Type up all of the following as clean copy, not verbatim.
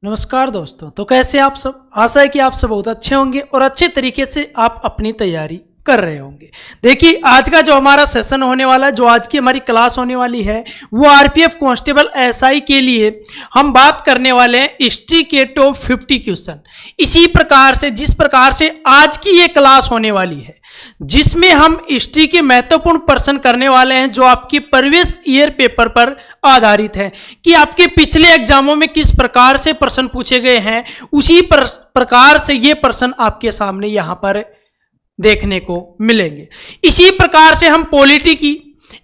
नमस्कार दोस्तों। तो कैसे आप सब? आशा है कि आप सब बहुत अच्छे होंगे और अच्छे तरीके से आप अपनी तैयारी कर रहे होंगे। देखिए, आज का जो हमारा सेशन होने वाला है, जो आज की हमारी क्लास होने वाली है, वो आरपीएफ कांस्टेबल एसआई के लिए हम बात करने वाले हैं हिस्ट्री के टॉप 50 क्वेश्चन। इसी प्रकार से जिस प्रकार से आज की ये क्लास होने वाली है, जिसमें हम हिस्ट्री के महत्वपूर्ण प्रश्न करने वाले हैं, जो आपके प्रीवियस ईयर पेपर पर आधारित है कि आपके पिछले एग्जामों में किस प्रकार से प्रश्न पूछे गए हैं, उसी प्रकार से ये प्रश्न आपके सामने यहां पर देखने को मिलेंगे। इसी प्रकार से हम पॉलिटी की,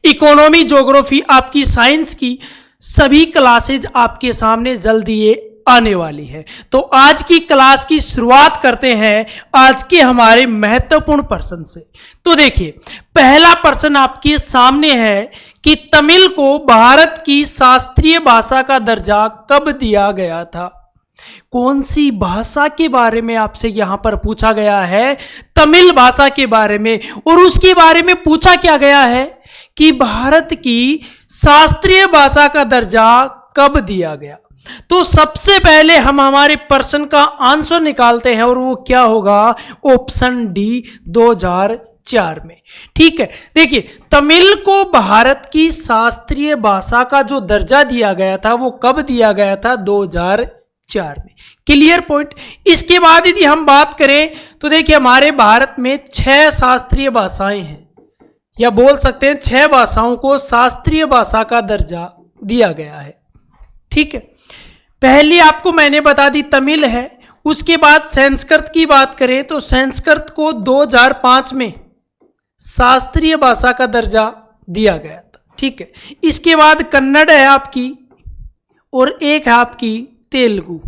इकोनॉमी, ज्योग्राफी, आपकी साइंस की सभी क्लासेज आपके सामने जल्दी ये आने वाली है। तो आज की क्लास की शुरुआत करते हैं आज के हमारे महत्वपूर्ण प्रश्न से। तो देखिए, पहला प्रश्न आपके सामने है कि तमिल को भारत की शास्त्रीय भाषा का दर्जा कब दिया गया था? कौन सी भाषा के बारे में आपसे यहां पर पूछा गया है? तमिल भाषा के बारे में। और उसके बारे में पूछा क्या गया है कि भारत की शास्त्रीय भाषा का दर्जा कब दिया गया। तो सबसे पहले हम हमारे प्रश्न का आंसर निकालते हैं और वो क्या होगा? ऑप्शन डी, 2004 में। ठीक है, देखिए, तमिल को भारत की शास्त्रीय भाषा का जो दर्जा दिया गया था वो कब दिया गया था? 2004 में। Clear point. इसके बाद यदि हम बात करें तो देखिए, हमारे भारत में 6 शास्त्रीय भाषाएं हैं, या बोल सकते हैं 6 भाषाओं को शास्त्रीय भाषा का दर्जा दिया गया है। ठीक है, पहली आपको मैंने बता दी तमिल है। उसके बाद संस्कृत की बात करें तो संस्कृत को 2005 में शास्त्रीय भाषा का दर्जा दिया गया था। ठीक है, इसके बाद कन्नड़ है आपकी, और एक है आपकी तेलुगु।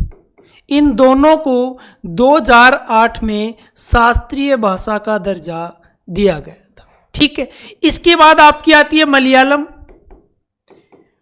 इन दोनों को 2008 में शास्त्रीय भाषा का दर्जा दिया गया था। ठीक है, इसके बाद आपकी आती है मलयालम।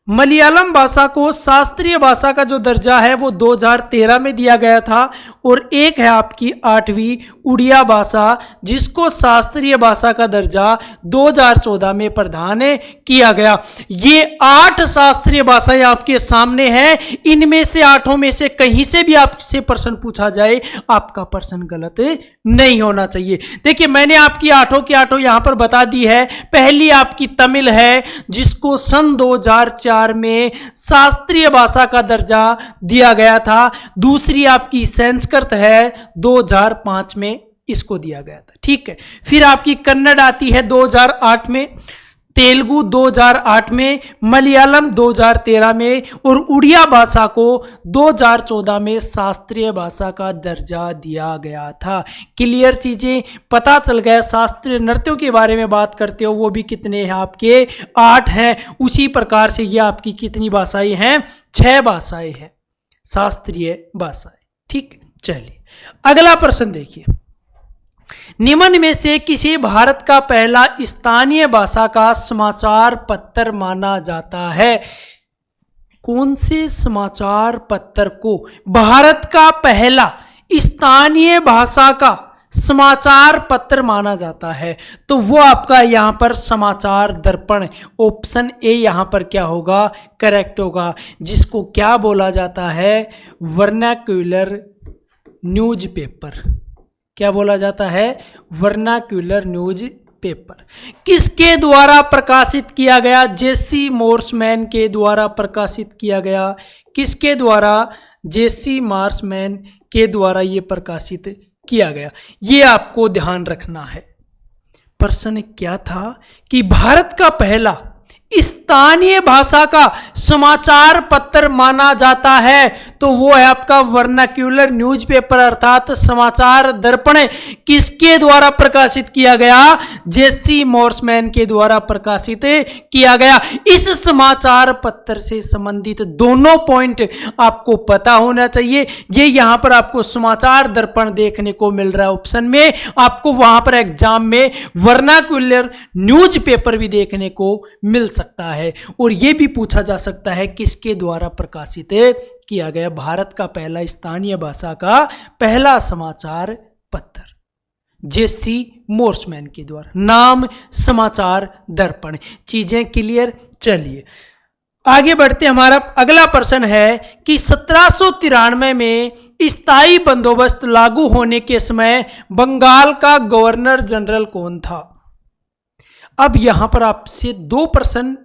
मलयालम भाषा को शास्त्रीय भाषा का जो दर्जा है वो 2013 में दिया गया था। और एक है आपकी 8वीं उड़िया भाषा, जिसको शास्त्रीय भाषा का दर्जा 2014 में प्रदान किया गया। ये 8 शास्त्रीय भाषाएं आपके सामने हैं। इनमें से 8 में से कहीं से भी आपसे प्रश्न पूछा जाए, आपका प्रश्न गलत नहीं होना चाहिए। देखिए, मैंने आपकी 8 की 8 यहां पर बता दी है। पहली आपकी तमिल है, जिसको सन 2004 में शास्त्रीय भाषा का दर्जा दिया गया था। दूसरी आपकी संस्कृत है, 2005 में इसको दिया गया था। ठीक है, फिर आपकी कन्नड़ आती है 2008 में, तेलुगु 2008 में, मलयालम 2013 में, और उड़िया भाषा को 2014 में शास्त्रीय भाषा का दर्जा दिया गया था। क्लियर चीजें पता चल गया। शास्त्रीय नृत्यों के बारे में बात करते हो, वो भी कितने हैं आपके? 8 हैं। उसी प्रकार से ये आपकी कितनी भाषाएं हैं? 6 भाषाएं हैं, शास्त्रीय भाषाएं। ठीक, चलिए अगला प्रश्न देखिए। निम्न में से किसे भारत का पहला स्थानीय भाषा का समाचार पत्र माना जाता है? कौन से समाचार पत्र को भारत का पहला स्थानीय भाषा का समाचार पत्र माना जाता है? तो वो आपका यहां पर समाचार दर्पण, ऑप्शन ए यहां पर क्या होगा? करेक्ट होगा। जिसको क्या बोला जाता है? Vernacular newspaper. क्या बोला जाता है? Vernacular news paper. किसके द्वारा प्रकाशित किया गया? जेसी मॉर्समैन के द्वारा प्रकाशित किया गया। किसके द्वारा? जेसी मॉर्समैन के द्वारा यह प्रकाशित किया गया। ये आपको ध्यान रखना है। प्रश्न क्या था कि भारत का पहला स्थानीय भाषा का समाचार पत्र माना जाता है, तो वो है आपका वर्नाक्यूलर न्यूज़पेपर अर्थात समाचार दर्पण। किसके द्वारा प्रकाशित किया गया? जेसी मॉर्समैन के द्वारा प्रकाशित किया गया। इस समाचार पत्र से संबंधित दोनों पॉइंट आपको पता होना चाहिए। ये यहां पर आपको समाचार दर्पण देखने को मिल रहा है ऑप्शन में। आपको वहां पर एग्जाम में वर्नाक्यूलर न्यूज़पेपर भी देखने को मिल सकता है। और यह भी पूछा जा सकता है किसके द्वारा प्रकाशित किया गया भारत का पहला स्थानीय भाषा का पहला समाचार पत्र? जेसी मॉर्समैन के द्वारा। नाम समाचार दर्पण। चीजें क्लियर? चलिए आगे बढ़ते हमारा अगला प्रश्न है कि 1793 में स्थायी बंदोबस्त लागू होने के समय बंगाल का गवर्नर जनरल कौन था। अब यहां पर आपसे दो प्रश्न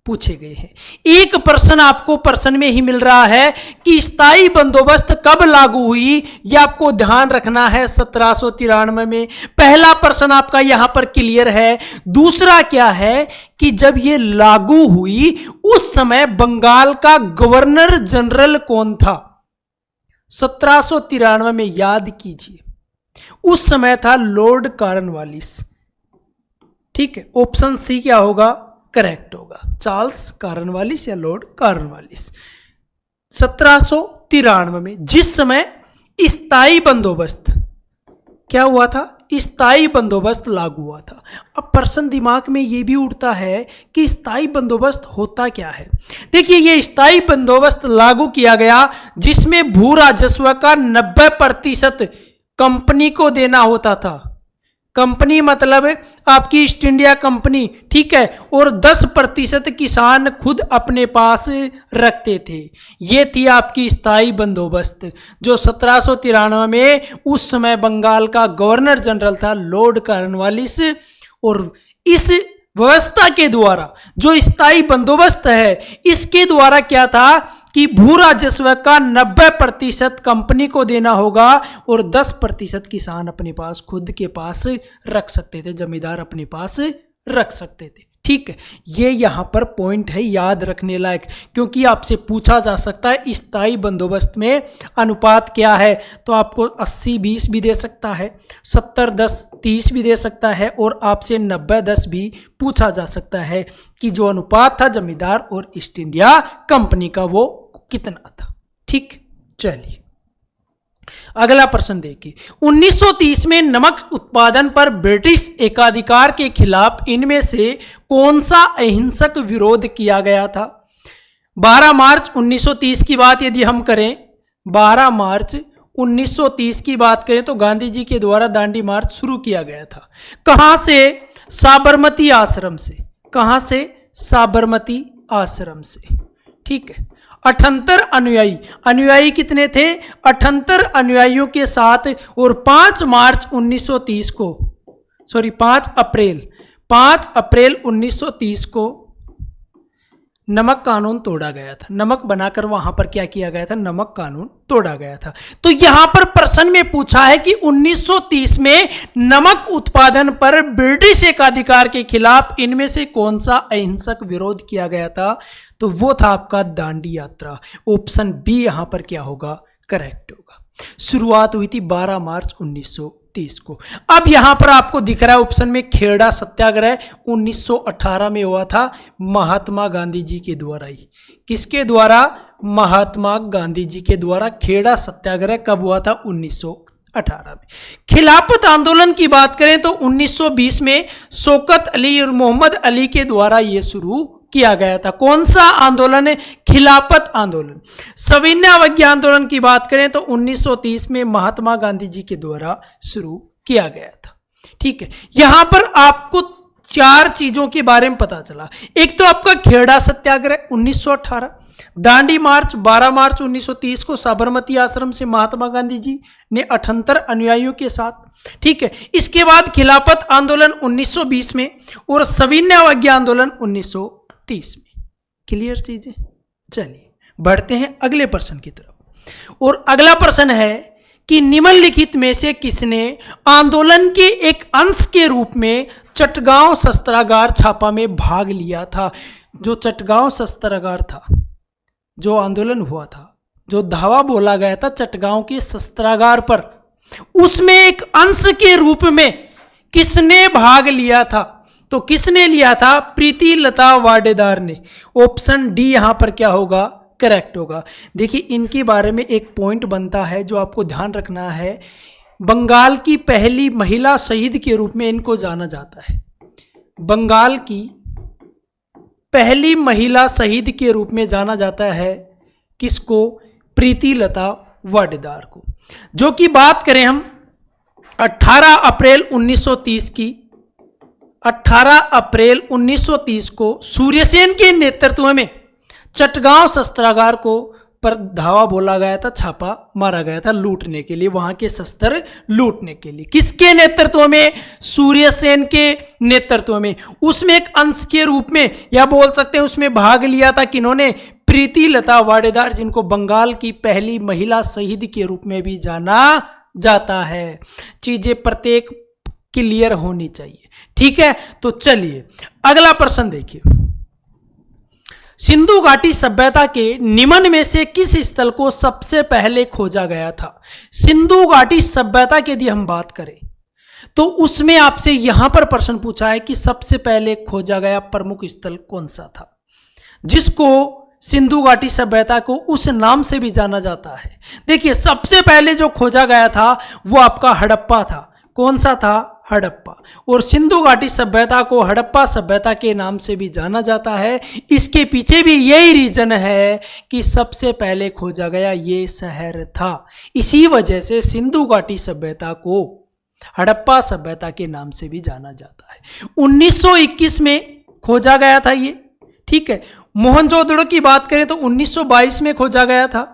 पूछे गए हैं। एक प्रश्न आपको प्रश्न में ही मिल रहा है कि स्थायी बंदोबस्त कब लागू हुई, यह आपको ध्यान रखना है 1793 में। पहला प्रश्न आपका यहां पर क्लियर है। दूसरा क्या है कि जब यह लागू हुई उस समय बंगाल का गवर्नर जनरल कौन था। 1793 में याद कीजिए, उस समय था लॉर्ड कॉर्नवालिस। ठीक है, ऑप्शन सी क्या होगा, करेक्ट होगा, चार्ल्स कॉर्नवालिस या लॉर्ड कॉर्नवालिस। 1793 में जिस समय स्थायी बंदोबस्त क्या हुआ था, स्थायी बंदोबस्त लागू हुआ था। अब प्रश्न दिमाग में यह भी उठता है कि स्थायी बंदोबस्त होता क्या है। देखिए, यह स्थायी बंदोबस्त लागू किया गया जिसमें भू राजस्व का 90% कंपनी को देना होता था। कंपनी मतलब आपकी ईस्ट इंडिया कंपनी, ठीक है, और 10% किसान खुद अपने पास रखते थे। ये थी आपकी स्थायी बंदोबस्त जो 1793 में उस समय बंगाल का गवर्नर जनरल था लॉर्ड कॉर्नवालिस। और इस व्यवस्था के द्वारा जो स्थायी बंदोबस्त है, इसके द्वारा क्या था कि भू राजस्व का 90% कंपनी को देना होगा और 10% किसान अपने पास खुद के पास रख सकते थे, जमींदार अपने पास रख सकते थे। ठीक है, ये यहां पर पॉइंट है याद रखने लायक, क्योंकि आपसे पूछा जा सकता है स्थायी बंदोबस्त में अनुपात क्या है। तो आपको 80-20 भी दे सकता है, 70-10-30 भी दे सकता है, और आपसे 90-10 भी पूछा जा सकता है कि जो अनुपात था जमींदार और ईस्ट इंडिया कंपनी का वो कितना था। ठीक, चलिए अगला प्रश्न देखिए। 1930 में नमक उत्पादन पर ब्रिटिश एकाधिकार के खिलाफ इनमें से कौन सा अहिंसक विरोध किया गया था। 12 मार्च 1930 की बात यदि हम करें, 12 मार्च 1930 की बात करें तो गांधी जी के द्वारा दांडी मार्च शुरू किया गया था। कहां से, साबरमती आश्रम से। कहां से, साबरमती आश्रम से। ठीक है, 78 अनुयायी कितने थे, 78 अनुयायियों के साथ। और 5 अप्रैल 1930 को नमक कानून तोड़ा गया था। नमक बनाकर वहां पर क्या किया गया था, नमक कानून तोड़ा गया था। तो यहां पर प्रश्न में पूछा है कि 1930 में नमक उत्पादन पर ब्रिटिश एकाधिकार के खिलाफ इनमें से कौन सा अहिंसक विरोध किया गया था। तो वो था आपका दांडी यात्रा। ऑप्शन बी यहां पर क्या होगा, करेक्ट होगा। शुरुआत हुई थी 12 मार्च 1930 को। अब यहां पर आपको दिख रहा है ऑप्शन में खेड़ा सत्याग्रह 1918 में हुआ था, महात्मा गांधी जी के द्वारा ही। किसके द्वारा, महात्मा गांधी जी के द्वारा खेड़ा सत्याग्रह कब हुआ था, 1918 में। खिलाफत आंदोलन की बात करें तो 1920 में शौकत अली और मोहम्मद अली के द्वारा यह शुरू किया गया था। कौन सा आंदोलन है, खिलाफत आंदोलन। सविनय अवज्ञा आंदोलन की बात करें तो 1930 में महात्मा गांधी जी के द्वारा शुरू किया गया था। ठीक है, यहां पर आपको 4 चीजों के बारे में पता चला। एक तो आपका खेड़ा सत्याग्रह 1918, दांडी मार्च 12 मार्च 1930 को साबरमती आश्रम से महात्मा गांधी जी ने 78 अनुयायियों के साथ। ठीक है, इसके बाद खिलाफत आंदोलन 1920 में और सविनय अवज्ञा आंदोलन 1930 में। क्लियर चीजें। चलिए बढ़ते हैं अगले प्रश्न की तरफ। और अगला प्रश्न है कि निम्नलिखित में से किसने आंदोलन के एक अंश के रूप में चटगांव शस्त्रागार छापा में भाग लिया था। जो चटगांव शस्त्रागार था, जो आंदोलन हुआ था, जो धावा बोला गया था चटगांव के शस्त्रागार पर, उसमें एक अंश के रूप में किसने भाग लिया था। तो किसने लिया था, प्रीति लता वाडेदार ने। ऑप्शन डी यहां पर क्या होगा, करेक्ट होगा। देखिए इनके बारे में एक पॉइंट बनता है जो आपको ध्यान रखना है। बंगाल की पहली महिला शहीद के रूप में इनको जाना जाता है। बंगाल की पहली महिला शहीद के रूप में जाना जाता है किसको, प्रीति लता वाडेदार को। जो कि बात करें हम 18 अप्रैल 1930 की, 18 अप्रैल 1930 को सूर्यसेन के नेतृत्व में चटगांव शस्त्रागार को पर धावा बोला गया था, छापा मारा गया था लूटने के लिए, वहां के शस्त्र लूटने के लिए। किसके नेतृत्व में? सूर्यसेन के नेतृत्व में। उसमें एक अंश के रूप में या बोल सकते हैं उसमें भाग लिया था किन्होंने? प्रीति लता वाडेदार, जिनको बंगाल की पहली महिला शहीद के रूप में भी जाना जाता है। चीजें प्रत्येक क्लियर होनी चाहिए, ठीक है। तो चलिए अगला प्रश्न देखिए, सिंधु घाटी सभ्यता के निम्न में से किस स्थल को सबसे पहले खोजा गया था? सिंधु घाटी सभ्यता की यदि हम बात करें तो उसमें आपसे यहां पर प्रश्न पूछा है कि सबसे पहले खोजा गया प्रमुख स्थल कौन सा था, जिसको सिंधु घाटी सभ्यता को उस नाम से भी जाना जाता है। देखिए सबसे पहले जो खोजा गया था वो आपका हड़प्पा था। कौन सा था? हड़प्पा। और सिंधु घाटी सभ्यता को हड़प्पा सभ्यता के नाम से भी जाना जाता है। इसके पीछे भी यही रीजन है कि सबसे पहले खोजा गया ये शहर था, इसी वजह से सिंधु घाटी सभ्यता को हड़प्पा सभ्यता के नाम से भी जाना जाता है। 1921 में खोजा गया था ये, ठीक है। मोहनजोदड़ो की बात करें तो 1922 में खोजा गया था,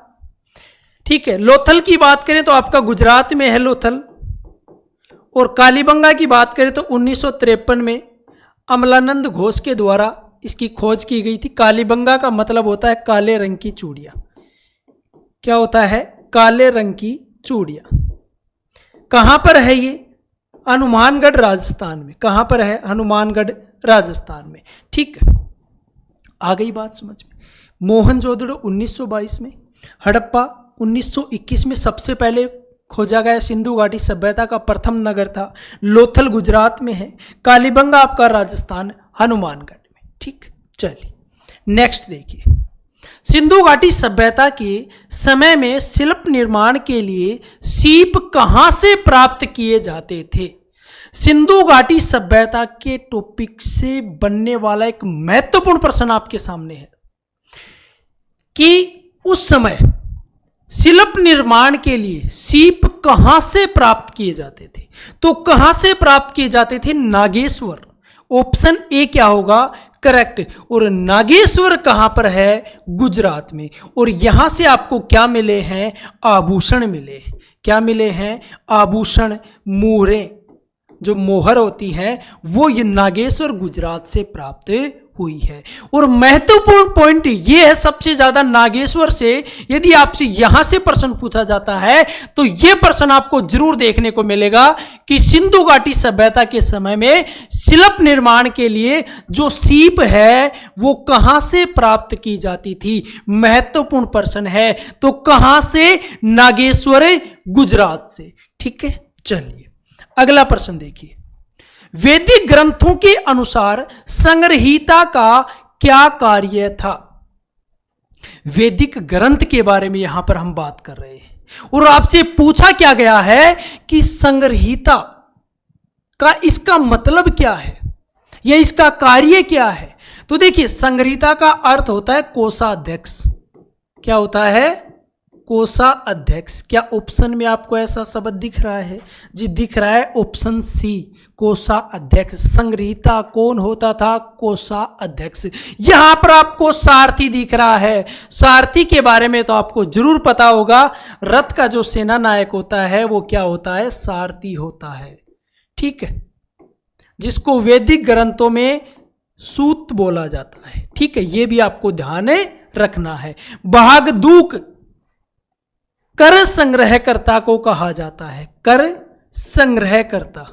ठीक है। लोथल की बात करें तो आपका गुजरात में है लोथल। और कालीबंगा की बात करें तो 1953 में अमलानंद घोष के द्वारा इसकी खोज की गई थी। कालीबंगा का मतलब होता है काले रंग की चूड़ियां। क्या होता है? काले रंग की चूड़ियां। कहां पर है ये? हनुमानगढ़ राजस्थान में। कहां पर है? हनुमानगढ़ राजस्थान में, ठीक है। आ गई बात समझ में। मोहनजोदड़ो 1922 में, हड़प्पा 1921 में सबसे पहले खोजा गया सिंधु घाटी सभ्यता का प्रथम नगर था। लोथल गुजरात में है, कालीबंगा आपका राजस्थान हनुमानगढ़ में, ठीक। चलिए नेक्स्ट देखिए, सिंधु घाटी सभ्यता के समय में शिल्प निर्माण के लिए सीप कहां से प्राप्त किए जाते थे? सिंधु घाटी सभ्यता के टॉपिक से बनने वाला एक महत्वपूर्ण प्रश्न आपके सामने है कि उस समय शिल्प निर्माण के लिए सीप कहां से प्राप्त किए जाते थे? तो कहां से प्राप्त किए जाते थे? नागेश्वर। ऑप्शन ए क्या होगा? करेक्ट। और नागेश्वर कहां पर है? गुजरात में। और यहां से आपको क्या मिले हैं? आभूषण मिले। क्या मिले हैं? आभूषण, मोहरें, जो मोहर होती है वो ये नागेश्वर गुजरात से प्राप्त हुई है। और महत्वपूर्ण पॉइंट ये है सबसे ज्यादा नागेश्वर से यदि आपसे यहां से प्रश्न पूछा जाता है तो यह प्रश्न आपको जरूर देखने को मिलेगा कि सिंधु घाटी सभ्यता के समय में शिल्प निर्माण के लिए जो सीप है वो कहां से प्राप्त की जाती थी। महत्वपूर्ण प्रश्न है। तो कहां से? नागेश्वर गुजरात से, ठीक है। चलिए अगला प्रश्न देखिए, वैदिक ग्रंथों के अनुसार संग्रहीता का क्या कार्य था? वैदिक ग्रंथ के बारे में यहां पर हम बात कर रहे हैं और आपसे पूछा क्या गया है कि संग्रहीता का इसका मतलब क्या है या इसका कार्य क्या है? तो देखिए संग्रहीता का अर्थ होता है कोषाध्यक्ष। क्या होता है? कोषाध्यक्ष। क्या ऑप्शन में आपको ऐसा शब्द दिख रहा है? जी दिख रहा है, ऑप्शन सी, कोषाध्यक्ष। संग्रहीता कौन होता था? कोषाध्यक्ष। यहां पर आपको सारथी दिख रहा है। सारथी के बारे में तो आपको जरूर पता होगा, रथ का जो सेना नायक होता है वो क्या होता है? सारथी होता है, ठीक है, जिसको वैदिक ग्रंथों में सूत बोला जाता है, ठीक है। ये भी आपको ध्यान रखना है। भागदूक कर संग्रहकर्ता को कहा जाता है। कर संग्रहकर्ता,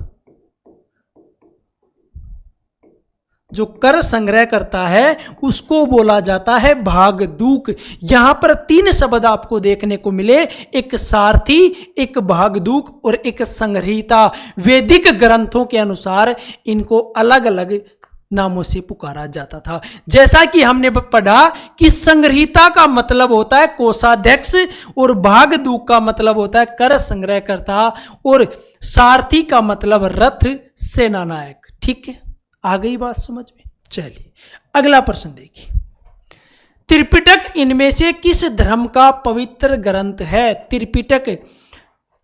जो कर संग्रह करता है उसको बोला जाता है भागदूक। यहां पर तीन शब्द आपको देखने को मिले, एक सारथी, एक भागदूक और एक संग्रहीता। वैदिक ग्रंथों के अनुसार इनको अलग अलग नामों से पुकारा जाता था। जैसा कि हमने पढ़ा कि संग्रहीता का मतलब होता है कोषाध्यक्ष और भागदूक का मतलब होता है कर संग्रहकर्ता और सारथी का मतलब रथ सेनानायक, ठीक है। आ गई बात समझ में? चलिए अगला प्रश्न देखिए, त्रिपिटक इनमें से किस धर्म का पवित्र ग्रंथ है? त्रिपिटक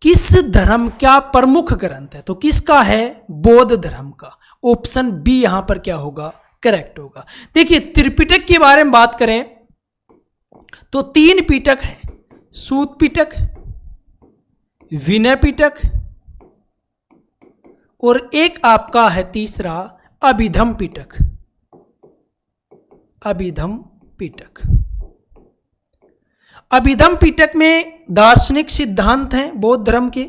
किस धर्म का प्रमुख ग्रंथ है? तो किसका है? बौद्ध धर्म का। ऑप्शन बी यहां पर क्या होगा? करेक्ट होगा। देखिए त्रिपिटक के बारे में बात करें तो 3 पिटक हैं, सूत पिटक, विनय पिटक और एक आपका है तीसरा अभिधम पिटक। अभिधम पिटक, अभिधम पिटक में दार्शनिक सिद्धांत हैं बौद्ध धर्म के।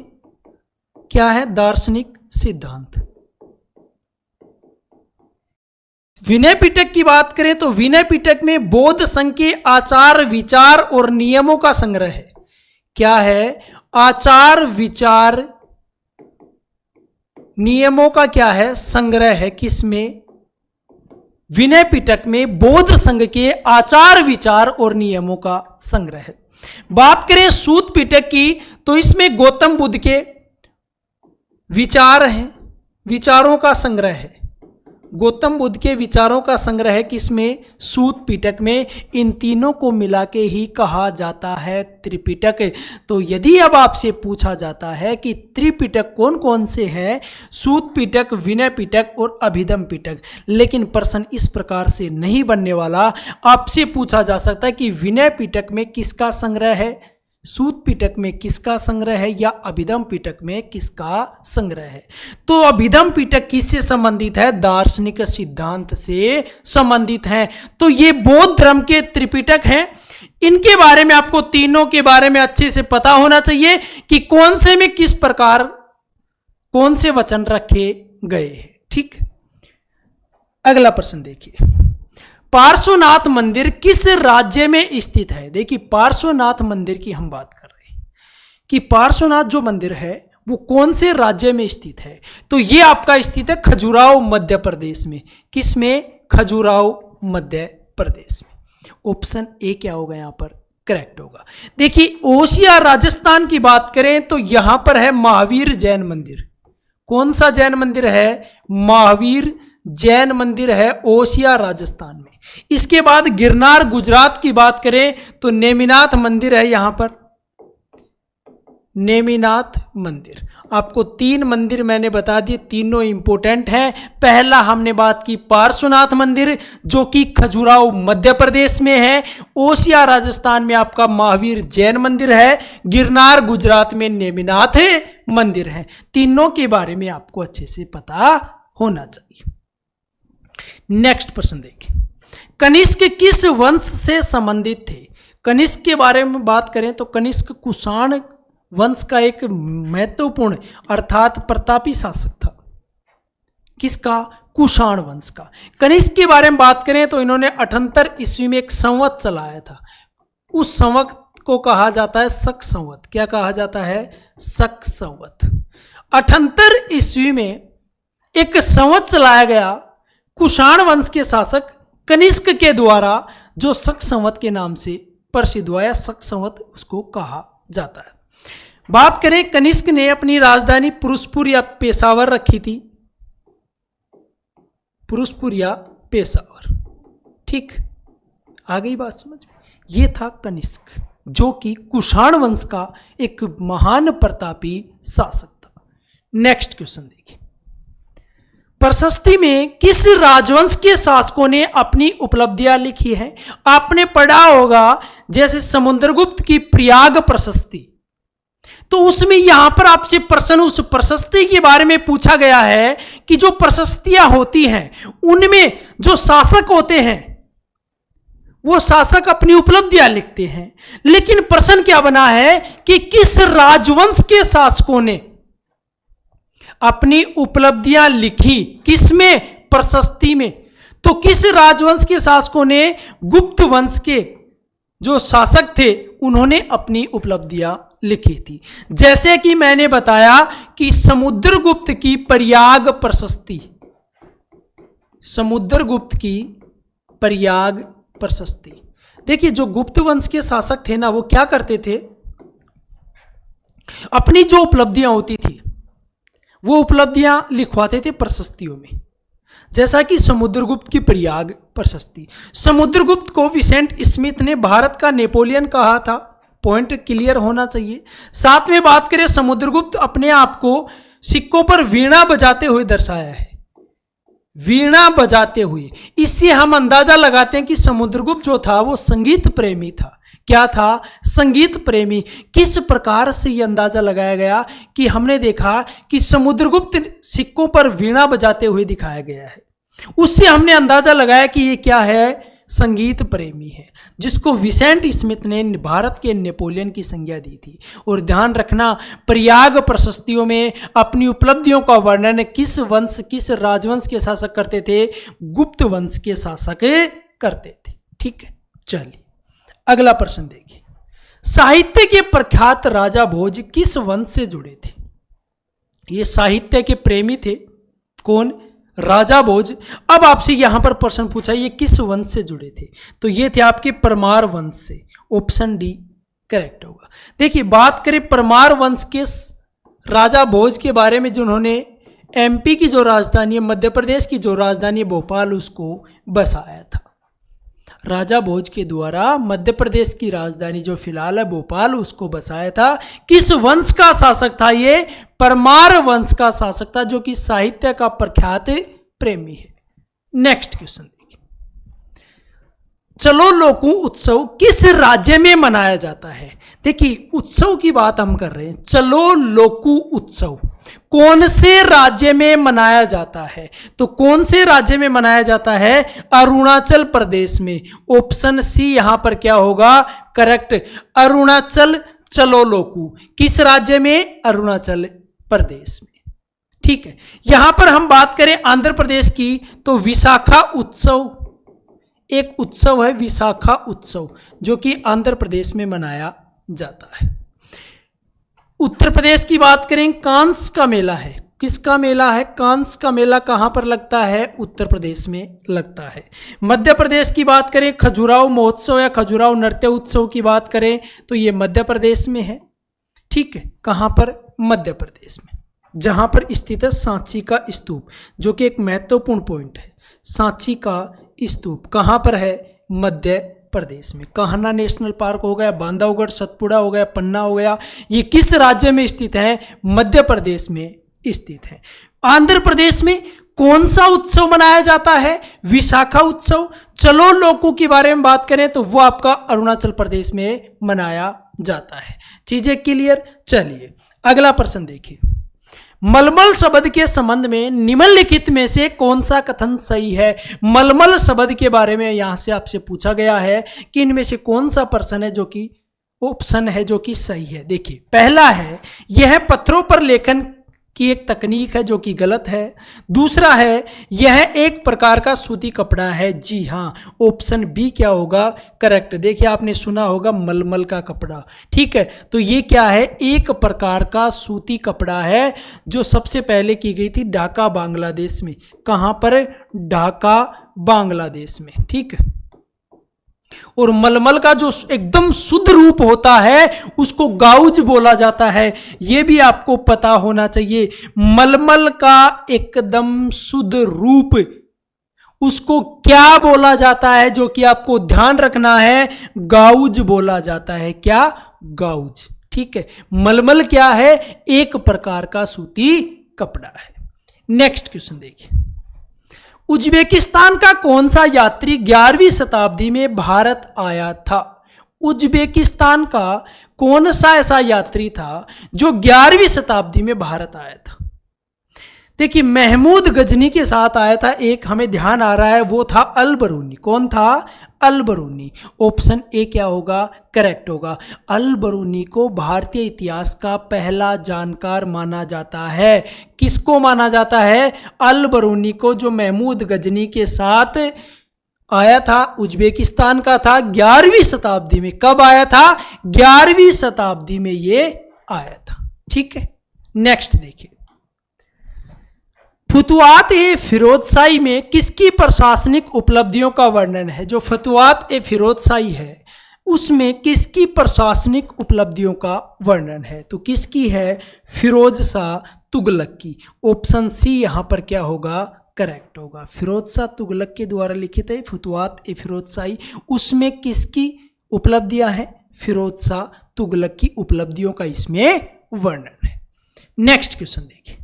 क्या है? दार्शनिक सिद्धांत। विनय पिटक की बात करें तो विनय पिटक में बौद्ध संघ के आचार विचार और नियमों का संग्रह है। क्या है? आचार विचार नियमों का क्या है? संग्रह है। किसमें? विनय पिटक में बौद्ध संघ के आचार विचार और नियमों का संग्रह है। बात करें सूत पिटक की तो इसमें गौतम बुद्ध के विचार हैं, विचारों का संग्रह है। गौतम बुद्ध के विचारों का संग्रह है किसमें? सूत पिटक में। इन तीनों को मिला के ही कहा जाता है त्रिपिटक। तो यदि अब आपसे पूछा जाता है कि त्रिपिटक कौन कौन से हैं, सूत पिटक, विनय पिटक और अभिधम पिटक, लेकिन प्रश्न इस प्रकार से नहीं बनने वाला। आपसे पूछा जा सकता है कि विनय पिटक में किसका संग्रह है, सूत पिटक में किसका संग्रह है, या अभिधम पिटक में किसका संग्रह है। तो अभिधम पिटक किससे संबंधित है? दार्शनिक सिद्धांत से संबंधित है। तो ये बौद्ध धर्म के त्रिपिटक हैं। इनके बारे में आपको तीनों के बारे में अच्छे से पता होना चाहिए कि कौन से में किस प्रकार कौन से वचन रखे गए हैं। ठीक, अगला प्रश्न देखिए, पार्श्वनाथ मंदिर किस राज्य में स्थित है? देखिए, पार्श्वनाथ मंदिर की हम बात कर रहे हैं कि पार्श्वनाथ जो मंदिर है वो कौन से राज्य में स्थित है। तो ये आपका स्थित है खजुराहो मध्य प्रदेश में। किस में? खजुराहो मध्य प्रदेश में। ऑप्शन ए क्या होगा यहां पर? करेक्ट होगा। देखिए, ओसिया राजस्थान की बात करें तो यहां पर है महावीर जैन मंदिर। कौन सा जैन मंदिर है? महावीर जैन मंदिर है ओसिया राजस्थान में। इसके बाद गिरनार गुजरात की बात करें तो नेमिनाथ मंदिर है यहां पर, नेमिनाथ मंदिर। आपको 3 मंदिर मैंने बता दिए, तीनों इंपोर्टेंट हैं। पहला हमने बात की पार्श्वनाथ मंदिर जो कि खजुराहो मध्य प्रदेश में है। ओसिया राजस्थान में आपका महावीर जैन मंदिर है। गिरनार गुजरात में नेमिनाथ मंदिर है। तीनों के बारे में आपको अच्छे से पता होना चाहिए। नेक्स्ट प्रश्न देखिए, कनिष्क किस वंश से संबंधित थे? कनिष्क के बारे में बात करें तो कनिष्क कुषाण वंश का एक महत्वपूर्ण अर्थात प्रतापी शासक था। किसका? कुषाण वंश का। कनिष्क के बारे में बात करें तो इन्होंने 78 ईस्वी में एक संवत चलाया था। उस संवत को कहा जाता है शक संवत। क्या कहा जाता है? शक संवत। 78 ईस्वी में एक संवत चलाया गया कुषाण वंश के शासक कनिष्क के द्वारा, जो शक संवत के नाम से प्रसिद्ध हुआ, या शक संवत उसको कहा जाता है। बात करें, कनिष्क ने अपनी राजधानी पुरुषपुर या पेशावर रखी थी। पुरुषपुर या पेशावर। ठीक, आ गई बात समझ में? ये था कनिष्क जो कि कुषाण वंश का एक महान प्रतापी शासक था। नेक्स्ट क्वेश्चन देखिए, प्रशस्ति में किस राजवंश के शासकों ने अपनी उपलब्धियां लिखी है? आपने पढ़ा होगा जैसे समुद्रगुप्त की प्रयाग प्रशस्ति, तो उसमें यहां पर आपसे प्रश्न उस प्रशस्ति के बारे में पूछा गया है कि जो प्रशस्तियां होती हैं उनमें जो शासक होते हैं वो शासक अपनी उपलब्धियां लिखते हैं। लेकिन प्रश्न क्या बना है कि किस राजवंश के शासकों ने अपनी उपलब्धियां लिखी? किसमें? प्रशस्ति में। तो किस राजवंश के शासकों ने? गुप्त वंश के जो शासक थे उन्होंने अपनी उपलब्धियां लिखी थी। जैसे कि मैंने बताया कि समुद्रगुप्त की प्रयाग प्रशस्ति, समुद्रगुप्त की प्रयाग प्रशस्ति। देखिए, जो गुप्त वंश के शासक थे ना, वो क्या करते थे? अपनी जो उपलब्धियां होती थी वो उपलब्धियां लिखवाते थे प्रशस्तियों में। जैसा कि समुद्रगुप्त की प्रयाग प्रशस्ति, समुद्रगुप्त को विसेंट स्मिथ ने भारत का नेपोलियन कहा था। पॉइंट क्लियर होना चाहिए। साथ में बात करें, समुद्रगुप्त अपने आप को सिक्कों पर वीणा बजाते हुए दर्शाया है। वीणा बजाते हुए, इससे हम अंदाजा लगाते हैं कि समुद्रगुप्त जो था वो संगीत प्रेमी था। क्या था? संगीत प्रेमी। किस प्रकार से ये अंदाजा लगाया गया कि हमने देखा कि समुद्रगुप्त सिक्कों पर वीणा बजाते हुए दिखाया गया है, उससे हमने अंदाजा लगाया कि ये क्या है? संगीत प्रेमी है, जिसको विसेंट स्मिथ ने भारत के नेपोलियन की संज्ञा दी थी। और ध्यान रखना, प्रयाग प्रशस्तियों में अपनी उपलब्धियों का वर्णन किस वंश, किस राजवंश के शासक करते थे? गुप्त वंश के शासक करते थे। ठीक है, चलिए अगला प्रश्न देखिए। साहित्य के प्रख्यात राजा भोज किस वंश से जुड़े थे? ये साहित्य के प्रेमी थे। कौन? राजा भोज। अब आपसे यहां पर प्रश्न पूछा ये किस वंश से जुड़े थे? तो ये थे आपके परमार वंश से। ऑप्शन डी करेक्ट होगा। देखिए, बात करें परमार वंश के राजा भोज के बारे में, जिन्होंने एमपी की जो राजधानी है, मध्य प्रदेश की जो राजधानी है भोपाल, उसको बसाया था। राजा भोज के द्वारा मध्य प्रदेश की राजधानी जो फिलहाल है भोपाल, उसको बसाया था। किस वंश का शासक था ये? परमार वंश का शासक था, जो कि साहित्य का प्रख्यात प्रेमी है। नेक्स्ट क्वेश्चन देखिए। चलो लोकू उत्सव किस राज्य में मनाया जाता है? देखिए, उत्सव की बात हम कर रहे हैं। चलो लोकू उत्सव कौन से राज्य में मनाया जाता है? तो कौन से राज्य में मनाया जाता है? अरुणाचल प्रदेश में। ऑप्शन सी यहां पर क्या होगा? करेक्ट, अरुणाचल चलो लोकू। किस राज्य में? अरुणाचल प्रदेश में। ठीक है, यहां पर हम बात करें आंध्र प्रदेश की, तो विशाखा उत्सव एक उत्सव है, विशाखा उत्सव, जो कि आंध्र प्रदेश में मनाया जाता है। उत्तर प्रदेश की बात करें, कांस का मेला है। किसका मेला है? कांस का मेला कहां पर लगता है? उत्तर प्रदेश में लगता है। मध्य प्रदेश की बात करें, खजुराहो महोत्सव या खजुराहो नृत्य उत्सव की बात करें, तो ये मध्य प्रदेश में है। ठीक है, कहां पर? मध्य प्रदेश में, जहां पर स्थित है सांची का स्तूप, जो कि एक महत्वपूर्ण पॉइंट है। सांची का स्तूप कहां पर है? मध्य प्रदेश में। कान्हा नेशनल पार्क हो गया, बांधवगढ़, सतपुड़ा हो गया, पन्ना हो गया, ये किस राज्य में स्थित है? मध्य प्रदेश में स्थित है। आंध्र प्रदेश में कौन सा उत्सव मनाया जाता है? विशाखा उत्सव। चलो लोकू के बारे में बात करें तो वो आपका अरुणाचल प्रदेश में मनाया जाता है। चीजें क्लियर? चलिए अगला प्रश्न देखिए। मलमल शब्द के संबंध में निम्नलिखित में से कौन सा कथन सही है? मलमल शब्द के बारे में यहां से आपसे पूछा गया है कि इनमें से कौन सा प्रश्न है जो कि ऑप्शन है जो कि सही है। देखिए, पहला है यह पत्थरों पर लेखन की एक तकनीक है, जो कि गलत है। दूसरा है यह एक प्रकार का सूती कपड़ा है। जी हाँ, ऑप्शन बी क्या होगा? करेक्ट। देखिए, आपने सुना होगा मलमल का कपड़ा। ठीक है, तो ये क्या है? एक प्रकार का सूती कपड़ा है, जो सबसे पहले की गई थी ढाका बांग्लादेश में। कहां पर? ढाका बांग्लादेश में। ठीक है, और मलमल का जो एकदम शुद्ध रूप होता है उसको गाउज बोला जाता है। यह भी आपको पता होना चाहिए। मलमल का एकदम शुद्ध रूप उसको क्या बोला जाता है, जो कि आपको ध्यान रखना है? गाउज बोला जाता है। क्या? गाउज। ठीक है, मलमल क्या है? एक प्रकार का सूती कपड़ा है। नेक्स्ट क्वेश्चन देखिए। उज्बेकिस्तान का कौन सा यात्री 11वीं शताब्दी में भारत आया था? उज्बेकिस्तान का कौन सा ऐसा यात्री था जो 11वीं शताब्दी में भारत आया था? देखिए, महमूद गजनी के साथ आया था एक, हमें ध्यान आ रहा है, वो था अल बरूनी। कौन था? अल बरूनी। ऑप्शन ए क्या होगा? करेक्ट होगा। अल बरूनी को भारतीय इतिहास का पहला जानकार माना जाता है। किसको माना जाता है? अल बरूनी को, जो महमूद गजनी के साथ आया था, उज्बेकिस्तान का था, 11वीं शताब्दी में। कब आया था? 11वीं शताब्दी में ये आया था। ठीक है, नेक्स्ट देखिए। फतुहात ए फिरोजशाही में किसकी प्रशासनिक उपलब्धियों का वर्णन है? जो फतुहात ए फिरोजशाही है उसमें किसकी प्रशासनिक उपलब्धियों का वर्णन है? तो किसकी है? फिरोज शाह तुगलक की। ऑप्शन सी यहां पर क्या होगा? करेक्ट होगा। फिरोज शाह तुगलक के द्वारा लिखित है फतुहात ए फिरोजशाही, उसमें किसकी उपलब्धियां हैं? फिरोज शाह तुगलक की उपलब्धियों का इसमें वर्णन है। नेक्स्ट क्वेश्चन देखिए।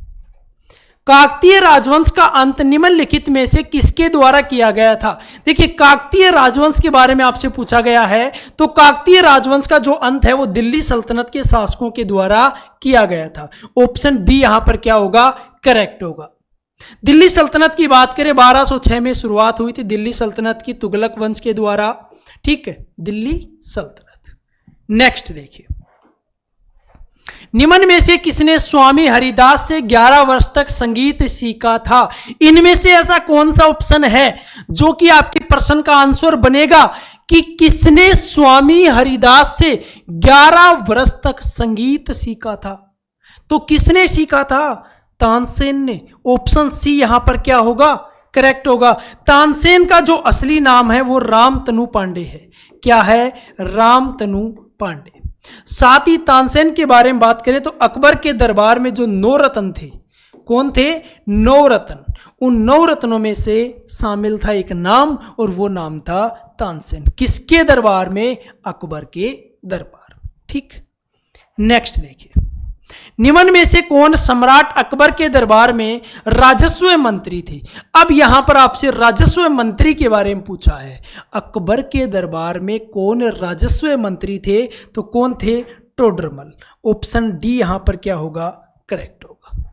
काकतीय राजवंश का अंत निम्नलिखित में से किसके द्वारा किया गया था? देखिए, काकतीय राजवंश के बारे में आपसे पूछा गया है, तो काकतीय राजवंश का जो अंत है वो दिल्ली सल्तनत के शासकों के द्वारा किया गया था। ऑप्शन बी यहां पर क्या होगा? करेक्ट होगा। दिल्ली सल्तनत की बात करें, 1206 में शुरुआत हुई थी दिल्ली सल्तनत की तुगलक वंश के द्वारा। ठीक है, दिल्ली सल्तनत। नेक्स्ट देखिए, निम्न में से किसने स्वामी हरिदास से 11 वर्ष तक संगीत सीखा था? इनमें से ऐसा कौन सा ऑप्शन है जो कि आपके प्रश्न का आंसर बनेगा कि किसने स्वामी हरिदास से 11 वर्ष तक संगीत सीखा था? तो किसने सीखा था? तानसेन ने। ऑप्शन सी यहां पर क्या होगा? करेक्ट होगा। तानसेन का जो असली नाम है वो रामतनु पांडे है। क्या है? रामतनु पांडे। साथ ही तानसेन के बारे में बात करें तो अकबर के दरबार में जो 9 रत्न थे, कौन थे? 9 रत्न। उन 9 रत्नों में से शामिल था एक नाम, और वो नाम था तानसेन। किसके दरबार में? अकबर के दरबार। ठीक, नेक्स्ट देखिए, निम्न में से कौन सम्राट अकबर के दरबार में राजस्व मंत्री थे? अब यहां पर आपसे राजस्व मंत्री के बारे में पूछा है। अकबर के दरबार में कौन राजस्व मंत्री थे? तो कौन थे? टोडरमल। ऑप्शन डी यहां पर क्या होगा? करेक्ट होगा।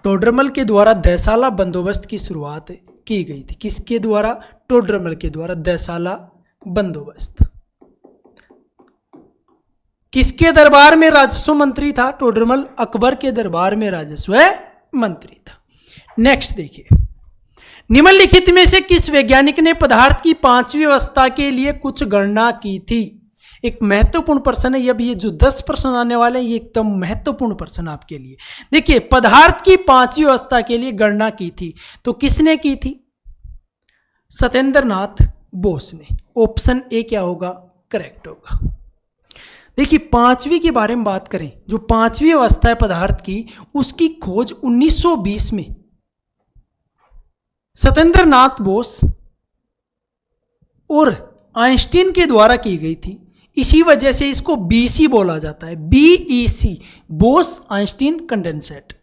टोडरमल के द्वारा दैसाला बंदोबस्त की शुरुआत की गई थी। किसके द्वारा? टोडरमल के द्वारा दैसाला बंदोबस्त। किसके दरबार में राजस्व मंत्री था? टोडरमल। अकबर के दरबार में राजस्व मंत्री था। नेक्स्ट देखिए, निम्नलिखित में से किस वैज्ञानिक ने पदार्थ की 5वीं अवस्था के लिए कुछ गणना की थी? एक महत्वपूर्ण प्रश्न है। अब ये जो 10 प्रश्न आने वाले हैं ये एकदम महत्वपूर्ण प्रश्न आपके लिए। देखिए, पदार्थ की 5वीं अवस्था के लिए गणना की थी, तो किसने की थी? सत्येंद्रनाथ बोस ने। ऑप्शन ए क्या होगा? करेक्ट होगा। देखिए, 5वीं के बारे में बात करें, जो 5वीं अवस्था है पदार्थ की, उसकी खोज 1920 में सत्येंद्रनाथ बोस और आइंस्टीन के द्वारा की गई थी। इसी वजह से इसको बीसी बोला जाता है, बीईसी, बोस आइंस्टीन कंडेंसेट।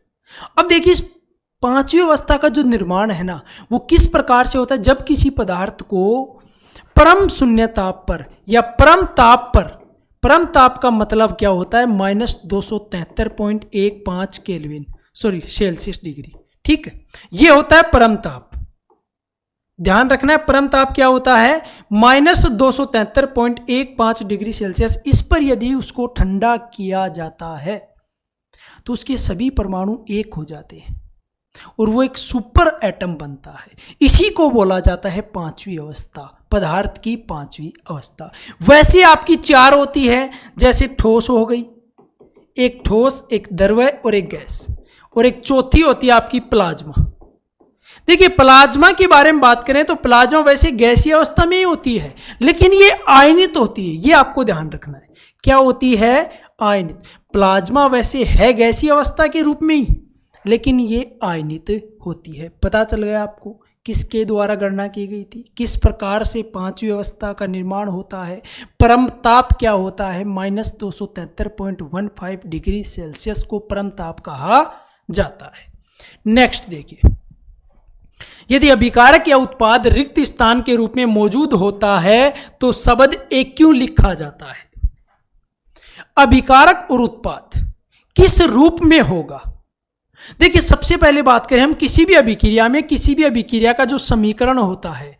अब देखिए, इस 5वीं अवस्था का जो निर्माण है ना, वो किस प्रकार से होता है? जब किसी पदार्थ को परम शून्य ताप पर या परम ताप पर, परम ताप का मतलब क्या होता है? -273.15 केल्विन, सॉरी सेल्सियस डिग्री। ठीक है, ये होता है परम ताप। ध्यान रखना है, परम ताप क्या होता है? -273.15 डिग्री सेल्सियस। इस पर यदि उसको ठंडा किया जाता है तो उसके सभी परमाणु एक हो जाते हैं और वो एक सुपर एटम बनता है। इसी को बोला जाता है 5वीं अवस्था, पदार्थ की 5वीं अवस्था। वैसे आपकी 4 होती है, जैसे ठोस हो गई, एक ठोस, एक द्रव्य और एक गैस, और एक चौथी होती है आपकी प्लाज्मा। देखिए, प्लाज्मा के बारे में बात करें तो प्लाज्मा वैसे गैसीय अवस्था में ही होती है, लेकिन ये आयनित होती है। ये आपको ध्यान रखना है, क्या होती है? आयनित। प्लाज्मा वैसे है गैसीय अवस्था के रूप में ही, लेकिन ये आयनित होती है। पता चल गया आपको किसके द्वारा गणना की गई थी, किस प्रकार से 5वीं अवस्था का निर्माण होता है। परम ताप क्या होता है? -273.15 डिग्री सेल्सियस को परम ताप कहा जाता है। नेक्स्ट देखिए, यदि अभिकारक या उत्पाद रिक्त स्थान के रूप में मौजूद होता है तो शब्द एक क्यों लिखा जाता है? अभिकारक और उत्पाद किस रूप में होगा? देखिए, सबसे पहले बात करें हम किसी भी अभिक्रिया में, किसी भी अभिक्रिया का जो समीकरण होता है,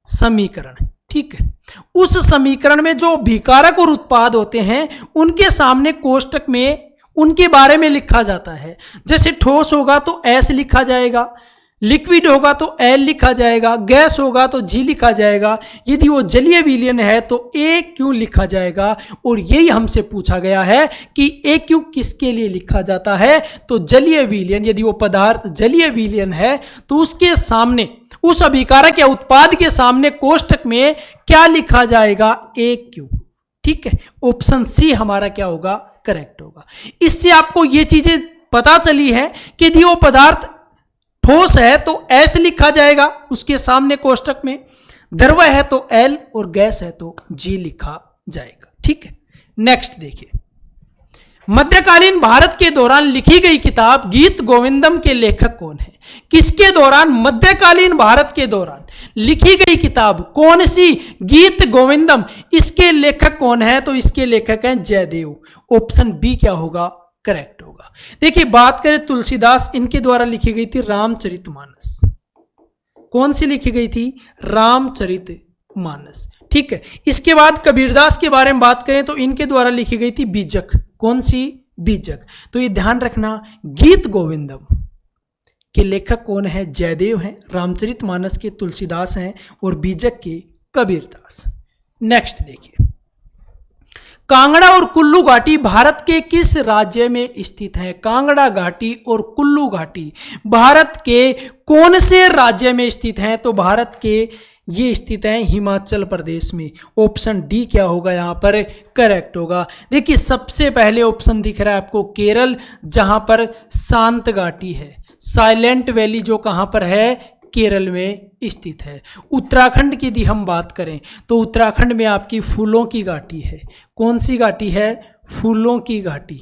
समीकरण, ठीक है, उस समीकरण में जो अभिकारक और उत्पाद होते हैं उनके सामने कोष्टक में उनके बारे में लिखा जाता है। जैसे ठोस होगा तो एस लिखा जाएगा, लिक्विड होगा तो एल लिखा जाएगा, गैस होगा तो जी लिखा जाएगा, यदि वो जलीय विलयन है तो ए क्यू लिखा जाएगा। और यही हमसे पूछा गया है कि ए क्यू किसके लिए लिखा जाता है? तो जलीय विलयन, यदि वो पदार्थ जलीय विलयन है तो उसके सामने, उस अभिकारक या उत्पाद के सामने कोष्टक में क्या लिखा जाएगा? ए क्यू। ठीक है, ऑप्शन सी हमारा क्या होगा? करेक्ट होगा। इससे आपको ये चीजें पता चली है कि यदि वो पदार्थ ठोस है तो एस लिखा जाएगा उसके सामने कोष्टक में, द्रव्य है तो एल, और गैस है तो जी लिखा जाएगा। ठीक है, नेक्स्ट देखिए, मध्यकालीन भारत के दौरान लिखी गई किताब गीत गोविंदम के लेखक कौन है? किसके दौरान? मध्यकालीन भारत के दौरान लिखी गई किताब कौन सी? गीत गोविंदम। इसके लेखक कौन है? तो इसके लेखक हैं जयदेव। ऑप्शन बी क्या होगा? करेक्ट होगा। देखिए बात करें तुलसीदास, इनके द्वारा लिखी गई थी रामचरितमानस। कौन सी लिखी गई थी? रामचरितमानस। ठीक है। इसके बाद कबीरदास के बारे में बात करें तो इनके द्वारा लिखी गई थी बीजक। कौन सी? बीजक। तो ये ध्यान रखना, गीत गोविंदम के लेखक कौन है? जयदेव हैं। रामचरितमानस के तुलसीदास हैं और बीजक के कबीरदास। नेक्स्ट देखिए, कांगड़ा और कुल्लू घाटी भारत के किस राज्य में स्थित है? कांगड़ा घाटी और कुल्लू घाटी भारत के कौन से राज्य में स्थित हैं? तो भारत के ये स्थित है हिमाचल प्रदेश में। ऑप्शन डी क्या होगा यहाँ पर? करेक्ट होगा। देखिए सबसे पहले ऑप्शन दिख रहा है आपको केरल, जहां पर शांत घाटी है, साइलेंट वैली, जो कहां पर है? केरल में स्थित है। उत्तराखंड की यदि हम बात करें तो उत्तराखंड में आपकी फूलों की घाटी है। कौन सी घाटी है? फूलों की घाटी।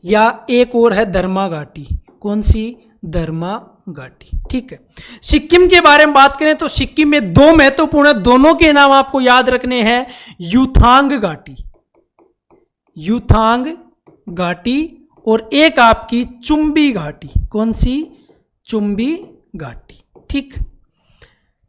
या एक और है धर्मा घाटी। कौन सी? धर्मा घाटी। ठीक है। सिक्किम के बारे में बात करें तो सिक्किम में दो महत्वपूर्ण, दोनों के नाम आपको याद रखने हैं। यूथांग घाटी, यूथांग घाटी, और एक आपकी चुंबी घाटी। कौन सी? चुंबी घाटी। ठीक।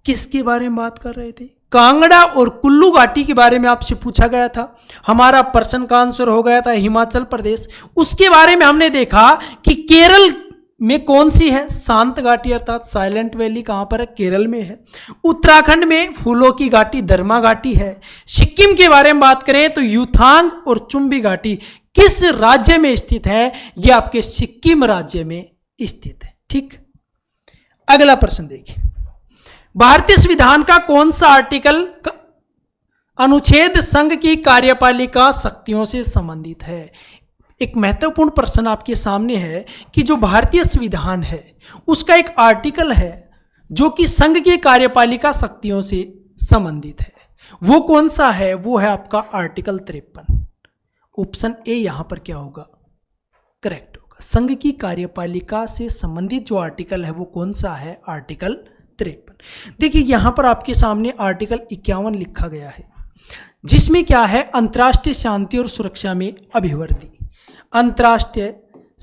किसके बारे में बात कर रहे थे? कांगड़ा और कुल्लू घाटी के बारे में आपसे पूछा गया था। हमारा प्रश्न का आंसर हो गया था हिमाचल प्रदेश। उसके बारे में हमने देखा कि केरल में कौन सी है? शांत घाटी अर्थात साइलेंट वैली। कहां पर है? केरल में है। उत्तराखंड में फूलों की घाटी धर्मा घाटी है। सिक्किम के बारे में बात करें तो यूथांग और चुंबी घाटी किस राज्य में स्थित है? यह आपके सिक्किम राज्य में स्थित है। ठीक। अगला प्रश्न देखिए, भारतीय संविधान का कौन सा आर्टिकल अनुच्छेद संघ की कार्यपालिका शक्तियों से संबंधित है? एक महत्वपूर्ण प्रश्न आपके सामने है कि जो भारतीय संविधान है उसका एक आर्टिकल है जो कि संघ की कार्यपालिका शक्तियों से संबंधित है। वो कौन सा है? वो है आपका आर्टिकल 53। ऑप्शन ए यहां पर क्या होगा? करेक्ट होगा। संघ की कार्यपालिका से संबंधित जो आर्टिकल है वो कौन सा है? आर्टिकल 53। देखिए यहां पर आपके सामने आर्टिकल 51 लिखा गया है, जिसमें क्या है? अंतर्राष्ट्रीय शांति और सुरक्षा में अभिवृद्धि। अंतर्राष्ट्रीय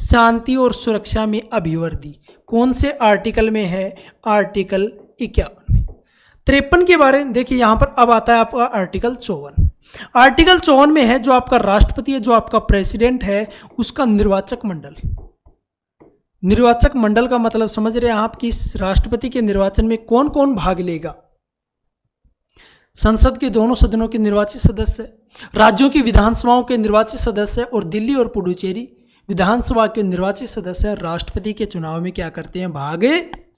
शांति और सुरक्षा में अभिवृद्धि कौन से आर्टिकल में है? आर्टिकल 51 में। 53 के बारे में देखिए, यहां पर अब आता है आपका आर्टिकल 54। आर्टिकल 54 में है जो आपका राष्ट्रपति है, जो आपका प्रेसिडेंट है, उसका निर्वाचक मंडल। निर्वाचक मंडल का मतलब समझ रहे हैं आप कि इस राष्ट्रपति के निर्वाचन में कौन कौन भाग लेगा? संसद के दोनों सदनों के निर्वाचित सदस्य, राज्यों की विधानसभाओं के निर्वाचित सदस्य और दिल्ली और पुडुचेरी विधानसभा के निर्वाचित सदस्य राष्ट्रपति के चुनाव में क्या करते हैं? भाग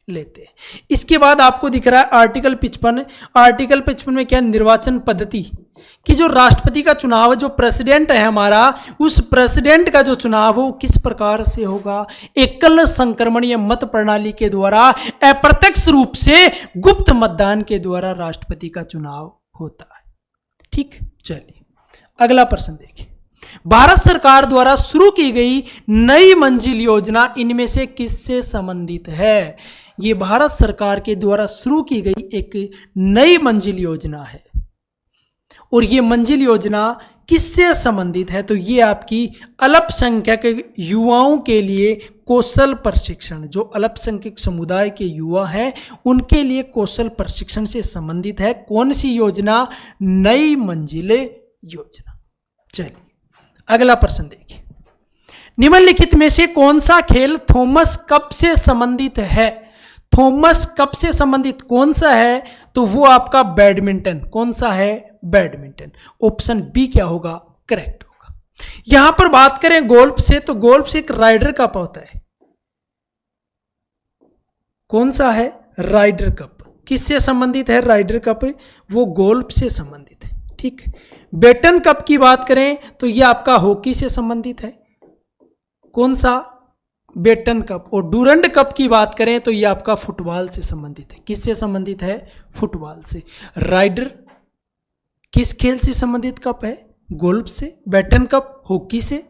लेते हैं। इसके बाद आपको दिख रहा है आर्टिकल 55। आर्टिकल 55 में क्या? निर्वाचन पद्धति, कि जो राष्ट्रपति का चुनाव है, जो प्रेसिडेंट है हमारा, उस प्रेसिडेंट का जो चुनाव हो किस प्रकार से होगा? एकल संक्रमणीय मत प्रणाली के द्वारा, अप्रत्यक्ष रूप से गुप्त मतदान के द्वारा राष्ट्रपति का चुनाव होता है। ठीक। चलिए अगला प्रश्न देखिए, भारत सरकार द्वारा शुरू की गई नई मंजिल योजना इनमें से किससे संबंधित है? ये भारत सरकार के द्वारा शुरू की गई एक नई मंजिल योजना है, और ये मंजिल योजना किससे संबंधित है? तो ये आपकी अल्पसंख्यक युवाओं के लिए कौशल प्रशिक्षण, जो अल्पसंख्यक समुदाय के युवा हैं उनके लिए कौशल प्रशिक्षण से संबंधित है। कौन सी योजना? नई मंजिल योजना। चलिए अगला प्रश्न देखिए, निम्नलिखित में से कौन सा खेल थॉमस कप से संबंधित है? थॉमस कप से संबंधित कौन सा है? तो वो आपका बैडमिंटन। कौन सा है? बैडमिंटन। ऑप्शन बी क्या होगा? करेक्ट होगा। यहां पर बात करें गोल्फ से, तो गोल्फ से एक राइडर कप होता है। कौन सा है? Ryder Cup. किससे संबंधित है राइडर कप? वो गोल्फ से संबंधित है। ठीक। बेटन कप की बात करें तो ये आपका हॉकी से संबंधित है। कौन सा? Beighton Cup. और डूरंड कप की बात करें तो ये आपका फुटबॉल से संबंधित है। किससे संबंधित है? फुटबॉल से। राइडर किस खेल से संबंधित कप है? गोल्फ से, बैटन कप हॉकी से,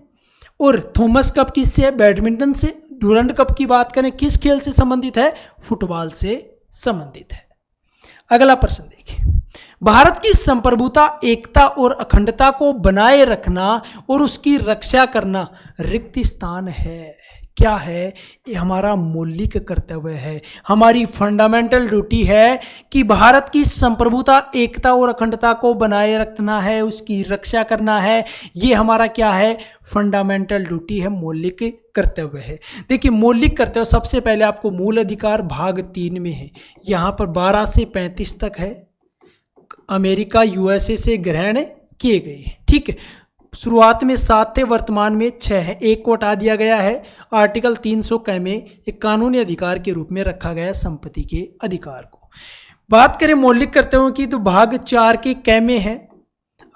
और थॉमस कप किससे है? बैडमिंटन से। डुरंड कप की बात करें किस खेल से संबंधित है? फुटबॉल से संबंधित है। अगला प्रश्न देखिए, भारत की संप्रभुता, एकता और अखंडता को बनाए रखना और उसकी रक्षा करना रिक्त स्थान है। क्या है? ये हमारा मौलिक कर्तव्य है, हमारी फंडामेंटल ड्यूटी है कि भारत की संप्रभुता, एकता और अखंडता को बनाए रखना है, उसकी रक्षा करना है। ये हमारा क्या है? फंडामेंटल ड्यूटी है, मौलिक कर्तव्य है। देखिए, मौलिक कर्तव्य सबसे पहले आपको मूल अधिकार भाग 3 में है, यहाँ पर 12 से 35 तक है, अमेरिका यूएसए से ग्रहण किए गए हैं। ठीक है, शुरुआत में 7 थे, वर्तमान में 6 है, 1 को हटा दिया गया है। आर्टिकल 300 क में एक कानूनी अधिकार के रूप में रखा गया संपत्ति के अधिकार को। बात करें मौलिक कर्तव्यों की तो भाग 4 के क में है।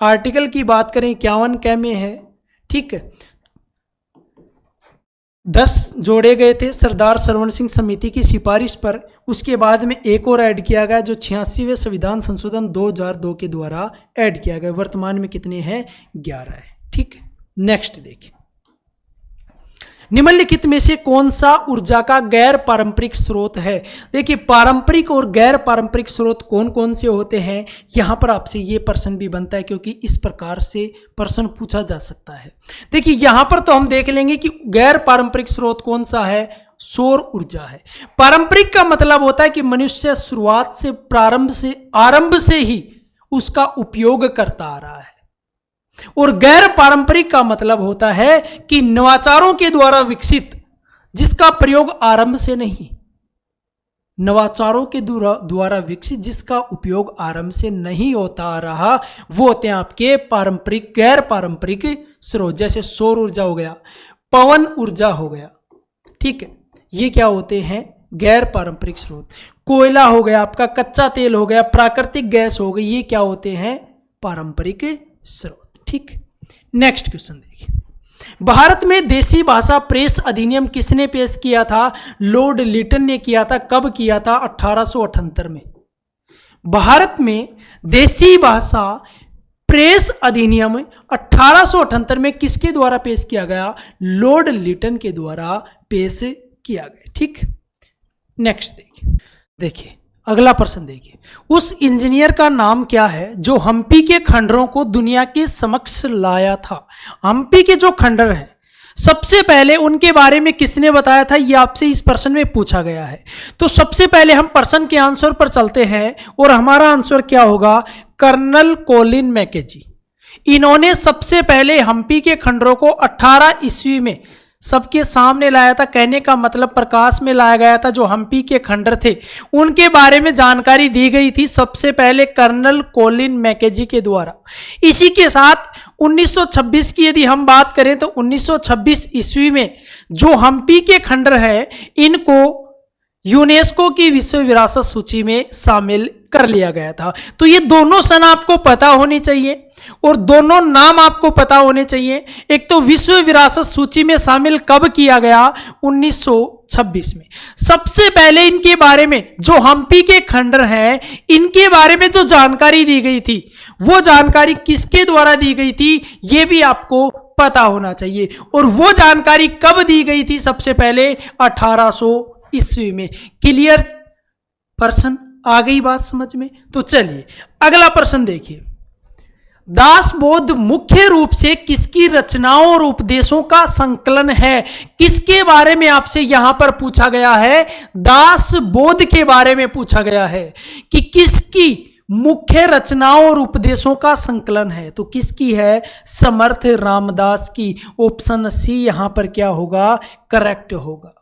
आर्टिकल की बात करें 51 क में है। ठीक है, 10 जोड़े गए थे सरदार सरवण सिंह समिति की सिफारिश पर, उसके बाद में एक और ऐड किया गया जो 86वें संविधान संशोधन 2002 के द्वारा ऐड किया गया। वर्तमान में कितने हैं? 11 है। ठीक है, नेक्स्ट देखिए, निम्नलिखित में से कौन सा ऊर्जा का गैर पारंपरिक स्रोत है? देखिए, पारंपरिक और गैर पारंपरिक स्रोत कौन कौन से होते हैं, यहां पर आपसे ये प्रश्न भी बनता है क्योंकि इस प्रकार से प्रश्न पूछा जा सकता है। देखिए, यहां पर तो हम देख लेंगे कि गैर पारंपरिक स्रोत कौन सा है? सौर ऊर्जा है। पारंपरिक का मतलब होता है कि मनुष्य शुरुआत से, आरंभ से ही उसका उपयोग करता आ रहा है, और गैर पारंपरिक का मतलब होता है कि नवाचारों के द्वारा विकसित, जिसका प्रयोग आरंभ से नहीं, नवाचारों के द्वारा विकसित जिसका उपयोग आरंभ से नहीं होता आ रहा, वो होते हैं आपके पारंपरिक, गैर पारंपरिक स्रोत। जैसे सौर ऊर्जा हो गया, पवन ऊर्जा हो गया। ठीक है, ये क्या होते हैं? गैर पारंपरिक स्रोत। कोयला हो गया आपका, कच्चा तेल हो गया, प्राकृतिक गैस हो गई, ये क्या होते हैं? पारंपरिक स्रोत। ठीक, नेक्स्ट क्वेश्चन देखिए, भारत में देसी भाषा प्रेस अधिनियम किसने पेश किया था? लॉर्ड लिटन ने किया था। कब किया था? 1878 में। भारत में देसी भाषा प्रेस अधिनियम 1878 में किसके द्वारा पेश किया गया? लॉर्ड लिटन के द्वारा पेश किया गया। ठीक, नेक्स्ट देखिए अगला प्रश्न देखिए, उस इंजीनियर का नाम क्या है जो हम्पी के खंडरों को दुनिया के समक्ष लाया था? हम्पी के जो खंडर हैं, सबसे पहले उनके बारे में किसने बताया था? ये आपसे इस प्रश्न में पूछा गया है। तो सबसे पहले हम प्रश्न के आंसर पर चलते हैं और हमारा आंसर क्या होगा? Colonel Colin Mackenzie. इन्होंने सबसे पहले हम्पी के खंडरों को 18 ईस्वी में सबके सामने लाया था। कहने का मतलब प्रकाश में लाया गया था। जो हम्पी के खंडर थे उनके बारे में जानकारी दी गई थी सबसे पहले कर्नल कोलिन मैकेंजी के द्वारा। इसी के साथ 1926 की यदि हम बात करें तो 1926 ईस्वी में जो हम्पी के खंडर है इनको यूनेस्को की विश्व विरासत सूची में शामिल कर लिया गया था। तो ये दोनों सन आपको पता होनी चाहिए और दोनों नाम आपको पता होने चाहिए। एक तो विश्व विरासत सूची में शामिल कब किया गया? 1926 में। सबसे पहले इनके बारे में, जो हम्पी के खंडर हैं, इनके बारे में जो जानकारी दी गई थी वो जानकारी किसके द्वारा दी गई थी ये भी आपको पता होना चाहिए। और वो जानकारी कब दी गई थी? सबसे पहले 1800 ईस्वी में। क्लियर प्रश्न? आ गई बात समझ में? तो चलिए अगला प्रश्न देखिए, दासबोध मुख्य रूप से किसकी रचनाओं और उपदेशों का संकलन है? किसके बारे में आपसे यहां पर पूछा गया है? दासबोध के बारे में पूछा गया है कि किसकी मुख्य रचनाओं और उपदेशों का संकलन है। तो किसकी है? समर्थ रामदास की। ऑप्शन सी यहां पर क्या होगा? करेक्ट होगा।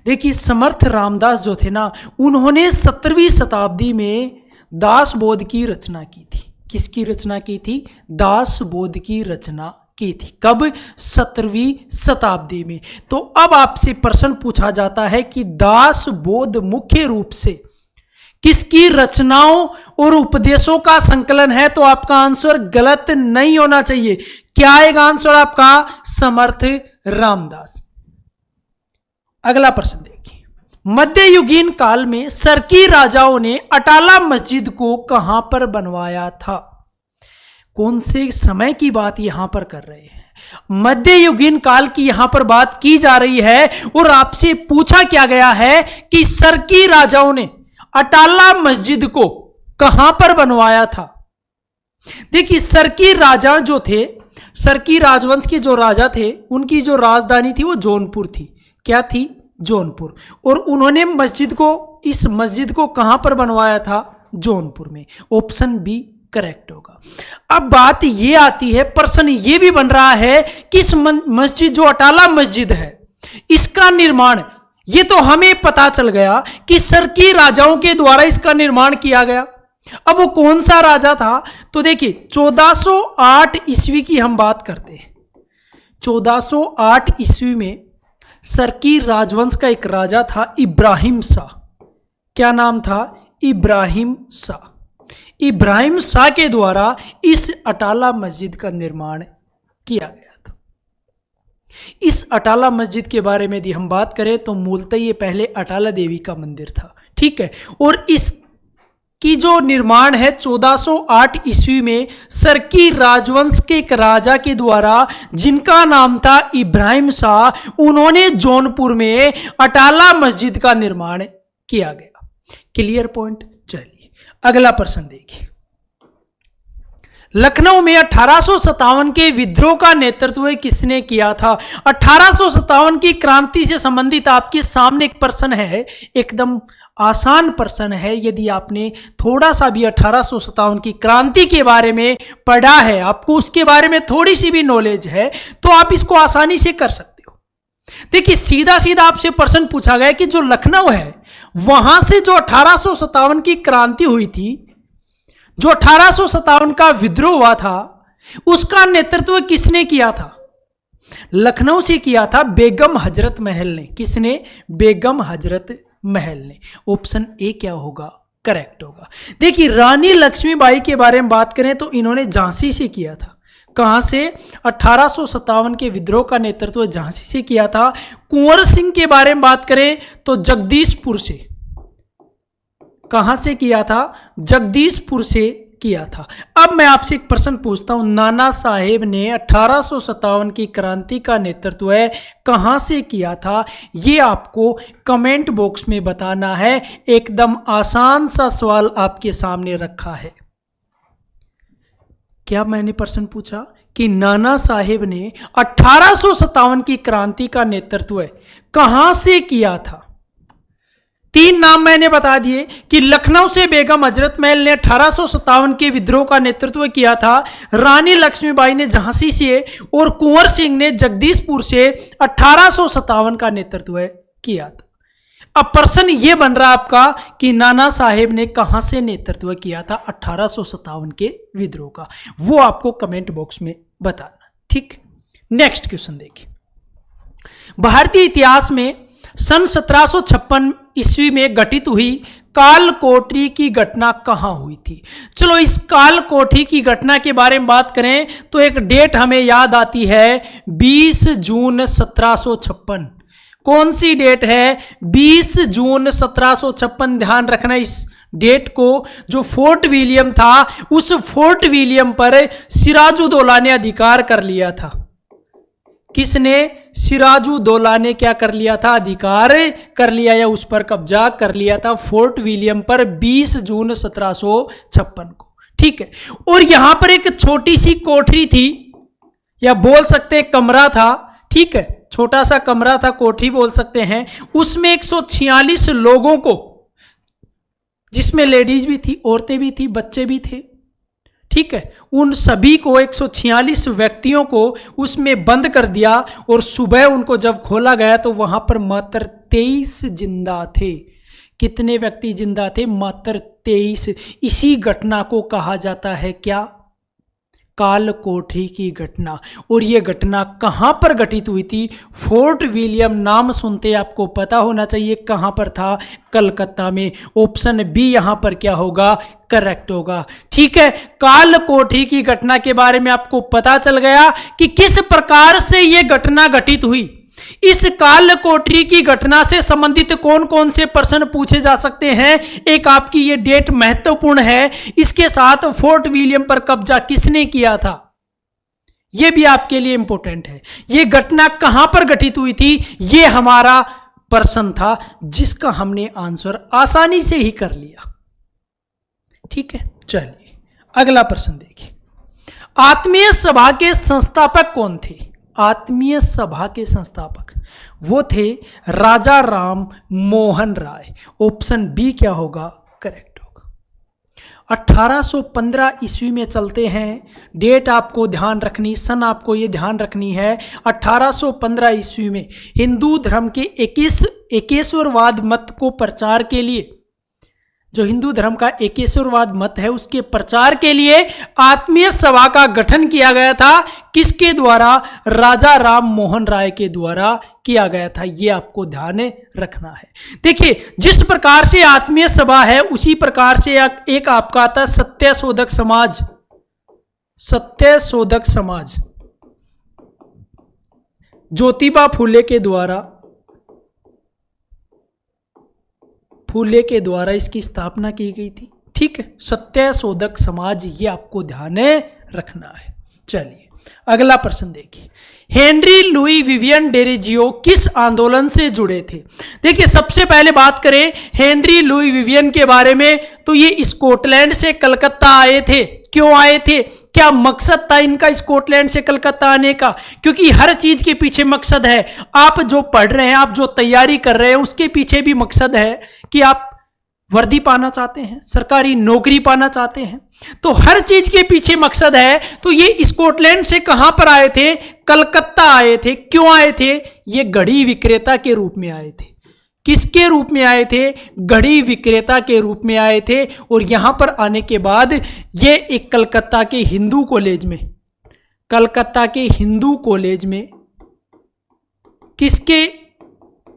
देखिए, समर्थ रामदास जो थे ना, उन्होंने 17वीं शताब्दी में दासबोध की रचना की थी। किसकी रचना की थी? दासबोध की रचना की थी। कब? 17वीं शताब्दी में। तो अब आपसे प्रश्न पूछा जाता है कि दासबोध मुख्य रूप से किसकी रचनाओं और उपदेशों का संकलन है? तो आपका आंसर गलत नहीं होना चाहिए। क्या आएगा आंसर आपका? समर्थ रामदास। अगला प्रश्न देखिए, मध्ययुगीन काल में सरकी राजाओं ने अटाला मस्जिद को कहां पर बनवाया था? कौन से समय की बात यहां पर कर रहे हैं? मध्ययुगीन काल की यहां पर बात की जा रही है और आपसे पूछा क्या गया है कि सरकी राजाओं ने अटाला मस्जिद को कहां पर बनवाया था? देखिए, सरकी राजा जो थे, सरकी राजवंश के जो राजा थे, उनकी जो राजधानी थी वो जौनपुर थी। क्या थी? जौनपुर। और उन्होंने इस मस्जिद को कहां पर बनवाया था? जौनपुर में। ऑप्शन बी करेक्ट होगा। अब बात ये आती है, प्रश्न ये भी बन रहा है कि इस मस्जिद जो अटाला मस्जिद है, इसका निर्माण, ये तो हमें पता चल गया कि सरकी राजाओं के द्वारा इसका निर्माण किया गया। अब वो कौन सा राजा था? तो देखिए, 1408 ईस्वी की हम बात करते हैं। 1408 ईस्वी में सरकी राजवंश का एक राजा था, इब्राहिम शाह। क्या नाम था? इब्राहिम शाह। इब्राहिम शाह के द्वारा इस अटाला मस्जिद का निर्माण किया गया था। इस अटाला मस्जिद के बारे में यदि हम बात करें तो मूलतः ये पहले अटाला देवी का मंदिर था, ठीक है। और इसकी जो निर्माण है 1408 ईस्वी में सरकी राजवंश के एक राजा के द्वारा, जिनका नाम था इब्राहिम शाह, उन्होंने जौनपुर में अटाला मस्जिद का निर्माण किया गया। Clear point? चलिए अगला प्रश्न देखिए। लखनऊ में 1857 के विद्रोह का नेतृत्व किसने किया था? 1857 की क्रांति से संबंधित आपके सामने एक प्रश्न है, एकदम आसान प्रश्न है। यदि आपने थोड़ा सा भी 1857 की क्रांति के बारे में पढ़ा है, आपको उसके बारे में थोड़ी सी भी नॉलेज है, तो आप इसको आसानी से कर सकते हो। देखिए, सीधा सीधा आपसे प्रश्न पूछा गया कि जो लखनऊ है, वहां से जो 1857 की क्रांति हुई थी, जो 1857 का विद्रोह हुआ था, उसका नेतृत्व किसने किया था? लखनऊ से किया था बेगम हजरत महल ने। किसने? बेगम हजरत महल ने। ऑप्शन ए क्या होगा? करेक्ट होगा। देखिए, रानी लक्ष्मीबाई के बारे में बात करें तो इन्होंने झांसी से किया था। कहां से? 1857 के विद्रोह का नेतृत्व झांसी से किया था। कुंवर सिंह के बारे में बात करें तो जगदीशपुर से। कहां से किया था? जगदीशपुर से किया था। अब मैं आपसे एक प्रश्न पूछता हूं, नाना साहेब ने 1857 की क्रांति का नेतृत्व कहां से किया था? यह आपको कमेंट बॉक्स में बताना है। एकदम आसान सा सवाल आपके सामने रखा है। क्या मैंने प्रश्न पूछा कि नाना साहेब ने 1857 की क्रांति का नेतृत्व कहां से किया था? 3 नाम मैंने बता दिए कि लखनऊ से बेगम हजरत महल ने 1857 के विद्रोह का नेतृत्व किया था, रानी लक्ष्मीबाई ने झांसी से, और कुंवर सिंह ने जगदीशपुर से 1857 का नेतृत्व किया था। अब प्रश्न यह बन रहा है आपका कि नाना साहेब ने कहां से नेतृत्व किया था 1857 के विद्रोह का, वो आपको कमेंट बॉक्स में बताना, ठीक। नेक्स्ट क्वेश्चन देखिए। भारतीय इतिहास में सन 1756 ईस्वी में घटित हुई काल कोठरी की घटना कहां हुई थी? चलो, इस काल कोठरी की घटना के बारे में बात करें तो एक डेट हमें याद आती है, 20 जून 1756। कौन सी डेट है? 20 जून 1756। ध्यान रखना इस डेट को। जो फोर्ट विलियम था, उस फोर्ट विलियम पर सिराजुद्दौला ने अधिकार कर लिया था। किसने? सिराजुद्दौला ने क्या कर लिया था? अधिकार कर लिया या उस पर कब्जा कर लिया था फोर्ट विलियम पर 20 जून 1756 को, ठीक है। और यहां पर एक छोटी सी कोठरी थी, या बोल सकते हैं कमरा था, ठीक है, छोटा सा कमरा था, कोठरी बोल सकते हैं। उसमें 146 लोगों को, जिसमें लेडीज भी थी, औरतें भी थी, बच्चे भी थे, ठीक है, उन सभी को 146 व्यक्तियों को उसमें बंद कर दिया। और सुबह उनको जब खोला गया तो वहां पर मात्र 23 जिंदा थे। कितने व्यक्ति जिंदा थे? मात्र 23। इसी घटना को कहा जाता है क्या? काल कोठरी की घटना। और यह घटना कहां पर घटित हुई थी? फोर्ट विलियम नाम सुनते आपको पता होना चाहिए कहां पर था? कलकत्ता में। ऑप्शन बी यहां पर क्या होगा? करेक्ट होगा, ठीक है। काल कोठरी की घटना के बारे में आपको पता चल गया कि किस प्रकार से यह घटना घटित हुई। इस काल कोठरी की घटना से संबंधित कौन कौन से प्रश्न पूछे जा सकते हैं? एक आपकी ये डेट महत्वपूर्ण है, इसके साथ फोर्ट विलियम पर कब्जा किसने किया था, यह भी आपके लिए इंपॉर्टेंट है। यह घटना कहां पर घटित हुई थी, यह हमारा प्रश्न था जिसका हमने आंसर आसानी से ही कर लिया। ठीक है, चलिए अगला प्रश्न देखिए। आत्मीय सभा के संस्थापक कौन थे? आत्मीय सभा के संस्थापक वो थे राजा राम मोहन राय। ऑप्शन बी क्या होगा? करेक्ट होगा। 1815 ईस्वी में चलते हैं, डेट आपको ध्यान रखनी, सन आपको ये ध्यान रखनी है। 1815 ईस्वी में हिंदू धर्म के एकेश्वरवाद मत को प्रचार के लिए, जो हिंदू धर्म का एकेश्वरवाद मत है उसके प्रचार के लिए आत्मीय सभा का गठन किया गया था। किसके द्वारा? राजा राम मोहन राय के द्वारा किया गया था। यह आपको ध्यान रखना है। देखिए, जिस प्रकार से आत्मीय सभा है उसी प्रकार से एक आपका आता सत्यशोधक समाज। सत्यशोधक समाज ज्योतिबा फूले के द्वारा इसकी स्थापना की गई थी। ठीक है, सत्यशोधक समाज, ये आपको ध्यान रखना है। चलिए अगला प्रश्न देखिए। हेनरी लुई विवियन डेरोजियो किस आंदोलन से जुड़े थे? देखिए, सबसे पहले बात करें हेनरी लुई विवियन के बारे में तो ये स्कॉटलैंड से कलकत्ता आए थे। क्यों आए थे? क्या मकसद था इनका स्कॉटलैंड से कलकत्ता आने का? क्योंकि हर चीज के पीछे मकसद है। आप जो पढ़ रहे हैं, आप जो तैयारी कर रहे हैं, उसके पीछे भी मकसद है कि आप वर्दी पाना चाहते हैं, सरकारी नौकरी पाना चाहते हैं, तो हर चीज के पीछे मकसद है। तो ये स्कॉटलैंड से कहां पर आए थे? कलकत्ता आए थे। क्यों आए थे? ये घड़ी विक्रेता के रूप में आए थे। किसके रूप में आए थे? घड़ी विक्रेता के रूप में आए थे। और यहां पर आने के बाद ये एक कलकत्ता के हिंदू कॉलेज में किसके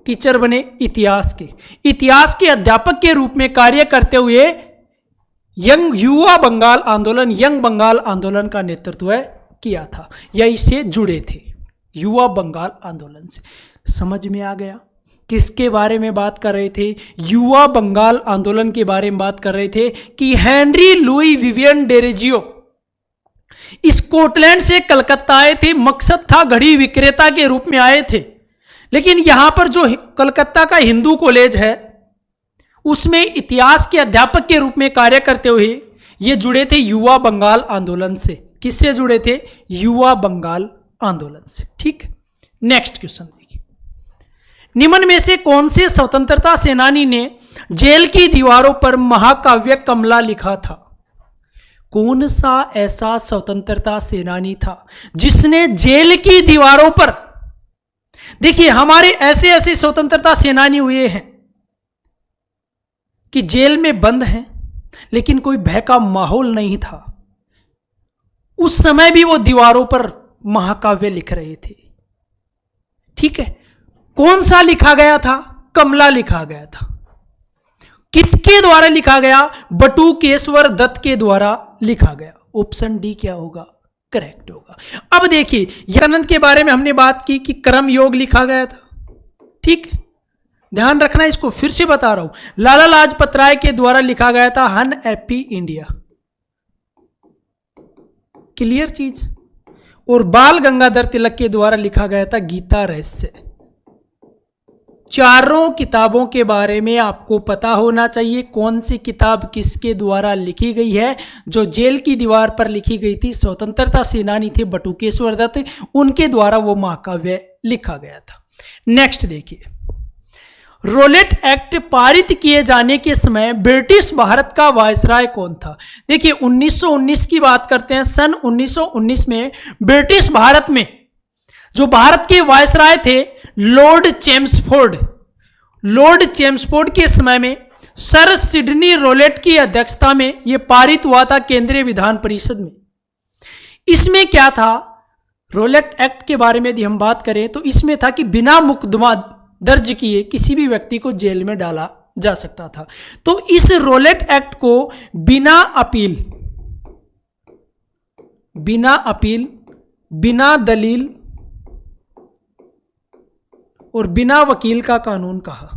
टीचर बने? इतिहास के अध्यापक के रूप में कार्य करते हुए यंग बंगाल आंदोलन का नेतृत्व किया था, या इससे जुड़े थे युवा बंगाल आंदोलन से। समझ में आ गया? किसके बारे में बात कर रहे थे? युवा बंगाल आंदोलन के बारे में बात कर रहे थे कि Henry Louis Vivian Derozio Scotland से कलकत्ता आए थे। मकसद था, घड़ी विक्रेता के रूप में आए थे। लेकिन यहां पर जो कलकत्ता का हिंदू कॉलेज है उसमें इतिहास के अध्यापक के रूप में कार्य करते हुए ये जुड़े थे युवा बंगाल आंदोलन से। किससे जुड़े थे? युवा बंगाल आंदोलन से। ठीक, नेक्स्ट क्वेश्चन देखिए। निम्न में से कौन से स्वतंत्रता सेनानी ने जेल की दीवारों पर महाकाव्य कमला लिखा था? कौन सा ऐसा स्वतंत्रता सेनानी था जिसने जेल की दीवारों पर, देखिए हमारे ऐसे ऐसे स्वतंत्रता सेनानी हुए हैं कि जेल में बंद हैं लेकिन कोई भय का माहौल नहीं था, उस समय भी वो दीवारों पर महाकाव्य लिख रहे थे। ठीक है, कौन सा लिखा गया था? कमला लिखा गया था। किसके द्वारा लिखा गया? बटुकेश्वर दत्त के द्वारा लिखा गया। ऑप्शन डी क्या होगा? करेक्ट होगा। अब देखिए, विवेकानंद के बारे में हमने बात की कि कर्म योग लिखा गया था। ठीक, ध्यान रखना, इसको फिर से बता रहा हूं। लाला लाजपत राय के द्वारा लिखा गया था अनहैप्पी इंडिया, क्लियर चीज। और बाल गंगाधर तिलक के द्वारा लिखा गया था गीता रहस्य। चारों किताबों के बारे में आपको पता होना चाहिए कौन सी किताब किसके द्वारा लिखी गई है। जो जेल की दीवार पर लिखी गई थी, स्वतंत्रता सेनानी थे बटुकेश्वर दत्त, उनके द्वारा वो महाकाव्य लिखा गया था। नेक्स्ट देखिए, रोलेट एक्ट पारित किए जाने के समय ब्रिटिश भारत का वायसराय कौन था? देखिए 1919 की बात करते हैं। सन 1919 में ब्रिटिश भारत में जो भारत के वायसराय थे लॉर्ड चेम्सफोर्ड के समय में सर सिडनी रोलेट की अध्यक्षता में यह पारित हुआ था केंद्रीय विधान परिषद में। इसमें क्या था? रोलेट एक्ट के बारे में यदि हम बात करें तो इसमें था कि बिना मुकदमा दर्ज किए किसी भी व्यक्ति को जेल में डाला जा सकता था। तो इस रोलेट एक्ट को बिना अपील, बिना दलील और बिना वकील का कानून कहा,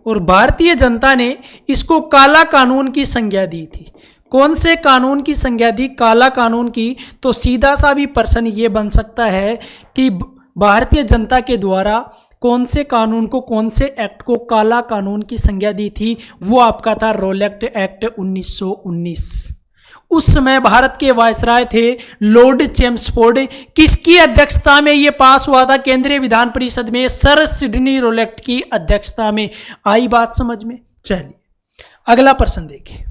और भारतीय जनता ने इसको काला कानून की संज्ञा दी थी। कौन से कानून की संज्ञा दी? काला कानून की। तो सीधा सा भी प्रश्न ये बन सकता है कि भारतीय जनता के द्वारा कौन से कानून को, कौन से एक्ट को काला कानून की संज्ञा दी थी? वो आपका था रोलेक्ट एक्ट 1919। उस समय भारत के वायसराय थे लॉर्ड चेम्सफोर्ड। किसकी अध्यक्षता में ये पास हुआ था? केंद्रीय विधान परिषद में सर सिडनी रोलेक्ट की अध्यक्षता में। आई बात समझ में? चलिए अगला प्रश्न देखिए।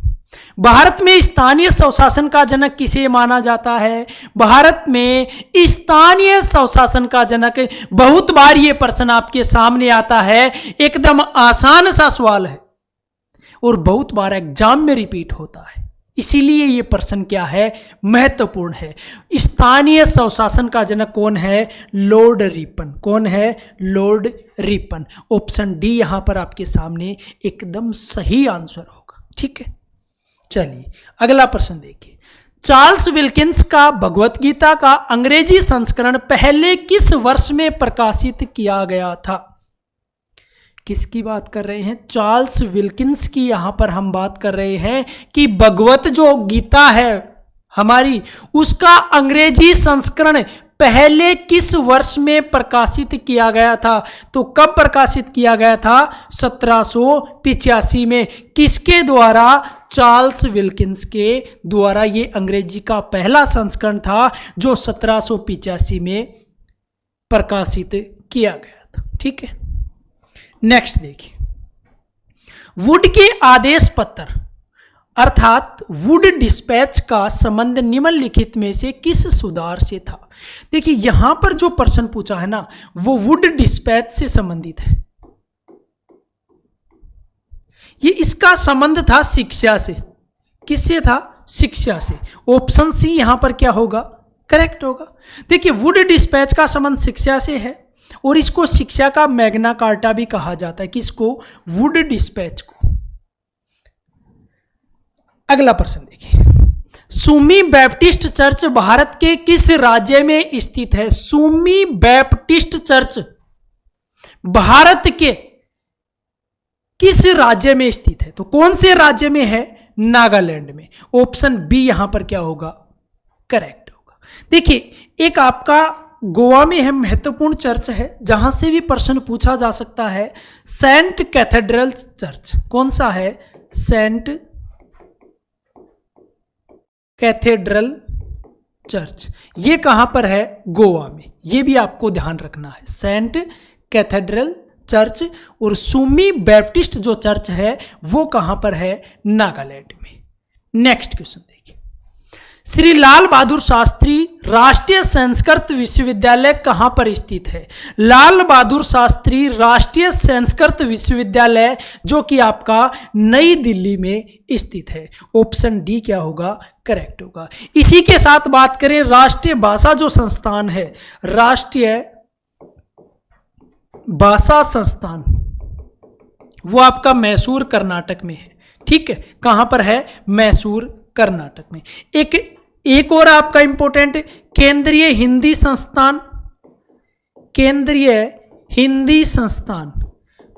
भारत में स्थानीय स्वशासन का जनक किसे माना जाता है? भारत में स्थानीय स्वशासन का जनक, बहुत बार ये प्रश्न आपके सामने आता है, एकदम आसान सा सवाल है और बहुत बार एग्जाम में रिपीट होता है, इसीलिए ये प्रश्न क्या है? महत्वपूर्ण है। स्थानीय स्वशासन का जनक कौन है? Lord Ripon. कौन है? Lord Ripon. ऑप्शन डी यहां पर आपके सामने एकदम सही आंसर होगा। ठीक है, चलिए अगला प्रश्न देखिए। चार्ल्स विल्किंस का भगवत गीता का अंग्रेजी संस्करण पहले किस वर्ष में प्रकाशित किया गया था? किसकी बात कर रहे हैं? चार्ल्स विल्किंस की यहां पर हम बात कर रहे हैं कि भगवत जो गीता है हमारी, उसका अंग्रेजी संस्करण पहले किस वर्ष में प्रकाशित किया गया था? तो कब प्रकाशित किया गया था? 1785 में। किसके द्वारा? चार्ल्स विल्किंस के द्वारा ये अंग्रेजी का पहला संस्करण था जो 1785 में प्रकाशित किया गया था। ठीक है, नेक्स्ट देखिए। वुड के आदेश पत्र अर्थात वुड डिस्पैच का संबंध निम्नलिखित में से किस सुधार से था? देखिए यहां पर जो प्रश्न पूछा है ना, वो वुड डिस्पैच से संबंधित है। ये इसका संबंध था शिक्षा से। किससे था? शिक्षा से। ऑप्शन सी यहां पर क्या होगा? करेक्ट होगा। देखिए वुड डिस्पैच का संबंध शिक्षा से है और इसको शिक्षा का मैग्ना कार्टा भी कहा जाता है। किसको? वुड डिस्पैच को। अगला प्रश्न देखिए। सुमी बैप्टिस्ट चर्च भारत के किस राज्य में स्थित है? सुमी बैप्टिस्ट चर्च भारत के किस राज्य में स्थित है? तो कौन से राज्य में है? नागालैंड में। ऑप्शन बी यहां पर क्या होगा? करेक्ट होगा। देखिए एक आपका गोवा में है, महत्वपूर्ण चर्च है जहां से भी प्रश्न पूछा जा सकता है, सेंट कैथेड्रल चर्च। कौन सा है? Saint cathedral church. ये कहां पर है? गोवा में। ये भी आपको ध्यान रखना है, सेंट कैथेड्रल चर्च। और सुमी बैप्टिस्ट जो चर्च है वो कहां पर है? नागालैंड में। नेक्स्ट क्वेश्चन देखिए। श्री लाल बहादुर शास्त्री राष्ट्रीय संस्कृत विश्वविद्यालय कहां पर स्थित है? लाल बहादुर शास्त्री राष्ट्रीय संस्कृत विश्वविद्यालय जो कि आपका नई दिल्ली में स्थित है। ऑप्शन डी क्या होगा? करेक्ट होगा। इसी के साथ बात करें राष्ट्रीय भाषा जो संस्थान है, राष्ट्रीय भाषा संस्थान, वो आपका मैसूर कर्नाटक में है। ठीक है, कहां पर है? मैसूर कर्नाटक में। एक और आपका इंपॉर्टेंट केंद्रीय हिंदी संस्थान, केंद्रीय हिंदी संस्थान।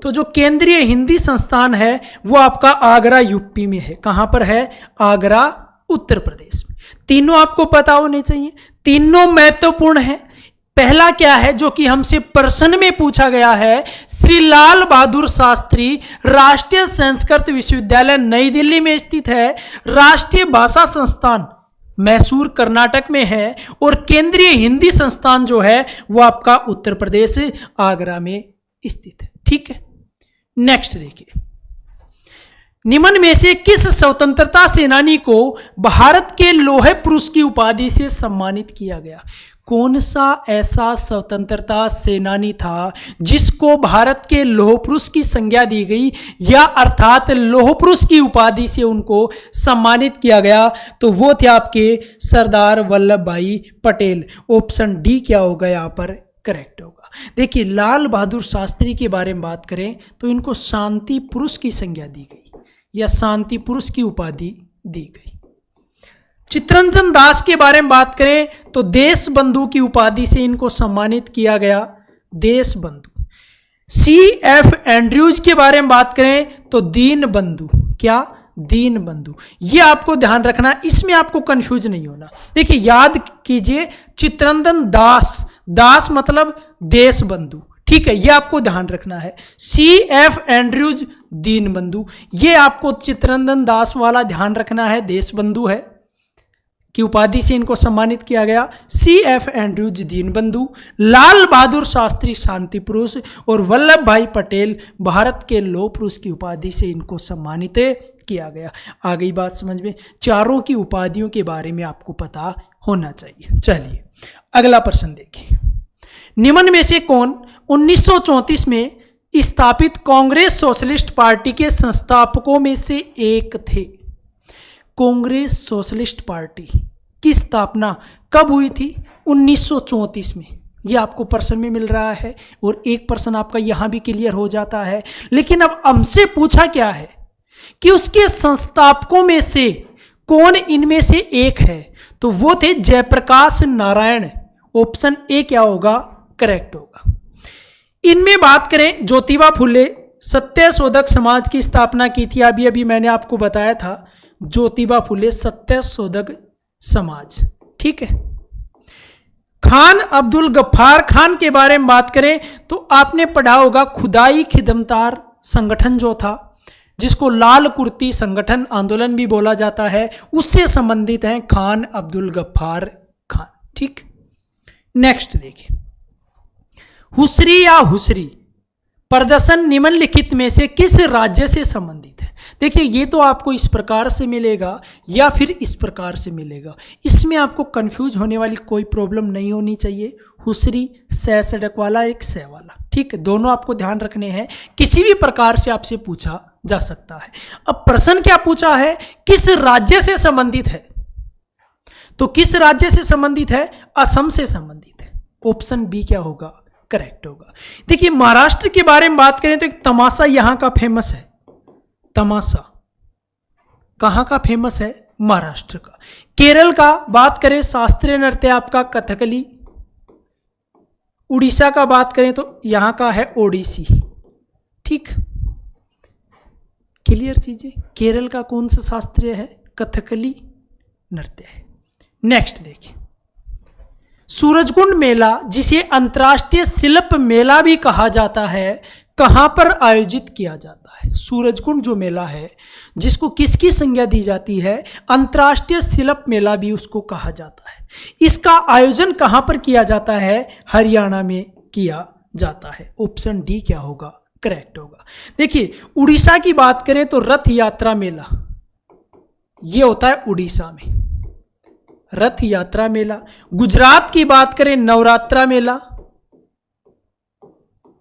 तो जो केंद्रीय हिंदी संस्थान है वो आपका आगरा यूपी में है। कहां पर है? आगरा उत्तर प्रदेश में। तीनों आपको पता होने चाहिए, तीनों महत्वपूर्ण है। पहला क्या है जो कि हमसे प्रश्न में पूछा गया है? श्री लाल बहादुर शास्त्री राष्ट्रीय संस्कृत विश्वविद्यालय नई दिल्ली में स्थित है, राष्ट्रीय भाषा संस्थान मैसूर कर्नाटक में है, और केंद्रीय हिंदी संस्थान जो है वो आपका उत्तर प्रदेश आगरा में स्थित है। ठीक है, नेक्स्ट देखिए। निम्न में से किस स्वतंत्रता सेनानी को भारत के लौह पुरुष की उपाधि से सम्मानित किया गया? कौन सा ऐसा स्वतंत्रता सेनानी था जिसको भारत के लौह पुरुष की संज्ञा दी गई, या अर्थात लौह पुरुष की उपाधि से उनको सम्मानित किया गया? तो वो थे आपके सरदार वल्लभ भाई पटेल। ऑप्शन डी क्या होगा यहाँ पर? करेक्ट होगा। देखिए लाल बहादुर शास्त्री के बारे में बात करें तो इनको शांति पुरुष की संज्ञा दी गई या शांति पुरुष की उपाधि दी गई। चित्तरंजन दास के बारे में बात करें तो देश बंधु की उपाधि से इनको सम्मानित किया गया। देश बंधु। सी एफ एंड्रयूज के बारे में बात करें तो दीन बंधु। क्या? दीन बंधु। ये आपको ध्यान रखना, इसमें आपको कंफ्यूज नहीं होना। देखिए याद कीजिए, चित्तरंजन दास, दास मतलब देश बंधु, ठीक है, ये आपको ध्यान रखना है। सी एफ एंड्रयूज दीन बंधु, ये आपको चित्तरंजन दास वाला ध्यान रखना है, देश बंधु है की उपाधि से इनको सम्मानित किया गया। सी एफ एंड्रयूज दीन बंधु, लाल बहादुर शास्त्री शांति पुरुष और वल्लभ भाई पटेल भारत के लौह पुरुष की उपाधि से इनको सम्मानित किया गया। आ गई बात समझ में? चारों की उपाधियों के बारे में आपको पता होना चाहिए। चलिए अगला प्रश्न देखिए, निम्न में से कौन 1934 में स्थापित कांग्रेस सोशलिस्ट पार्टी के संस्थापकों में से एक थे? कांग्रेस सोशलिस्ट पार्टी की स्थापना कब हुई थी? 1934 में। यह आपको प्रश्न में मिल रहा है और एक प्रश्न आपका यहां भी क्लियर हो जाता है। लेकिन अब हमसे पूछा क्या है कि उसके संस्थापकों में से कौन इनमें से एक है? तो वो थे जयप्रकाश नारायण। ऑप्शन ए क्या होगा? करेक्ट होगा। इनमें बात करें, ज्योतिबा फुले सत्यशोधक समाज की स्थापना की थी। अभी अभी मैंने आपको बताया था, ज्योतिबा फुले सत्यशोधक समाज, ठीक है। खान अब्दुल गफ्फार खान के बारे में बात करें तो आपने पढ़ा होगा, खुदाई खिदमतार संगठन जो था, जिसको लाल कुर्ती संगठन आंदोलन भी बोला जाता है, उससे संबंधित हैं खान अब्दुल गफ्फार खान, ठीक। नेक्स्ट देखिए, हुसरी या हुसरी प्रदर्शन निम्नलिखित में से किस राज्य से संबंधित है? देखिए ये तो आपको इस प्रकार से मिलेगा या फिर इस प्रकार से मिलेगा, इसमें आपको कंफ्यूज होने वाली कोई प्रॉब्लम नहीं होनी चाहिए। हुसरी सह सड़क वाला, एक सह वाला, ठीक है, दोनों आपको ध्यान रखने हैं। किसी भी प्रकार से आपसे पूछा जा सकता है। अब प्रश्न क्या पूछा है? किस राज्य से संबंधित है? तो किस राज्य से संबंधित है? असम से संबंधित है। ऑप्शन बी क्या होगा? करेक्ट होगा। देखिए महाराष्ट्र के बारे में बात करें तो एक तमाशा यहां का फेमस है। तमाशा कहां का फेमस है? महाराष्ट्र का। केरल का बात करें, शास्त्रीय नृत्य आपका कथकली। उड़ीसा का बात करें तो यहां का है ओडिसी, ठीक। क्लियर चीजें। केरल का कौन सा शास्त्रीय है? कथकली नृत्य है। नेक्स्ट देखिए, सूरजकुंड मेला, जिसे अंतर्राष्ट्रीय शिल्प मेला भी कहा जाता है, कहां पर आयोजित किया जाता है? सूरजकुंड जो मेला है, जिसको किसकी संज्ञा दी जाती है? अंतर्राष्ट्रीय शिल्प मेला भी उसको कहा जाता है। इसका आयोजन कहां पर किया जाता है? हरियाणा में किया जाता है। ऑप्शन डी क्या होगा? करेक्ट होगा। देखिए उड़ीसा की बात करें तो रथ यात्रा मेला, यह होता है उड़ीसा में, रथ यात्रा मेला। गुजरात की बात करें, नवरात्रा मेला,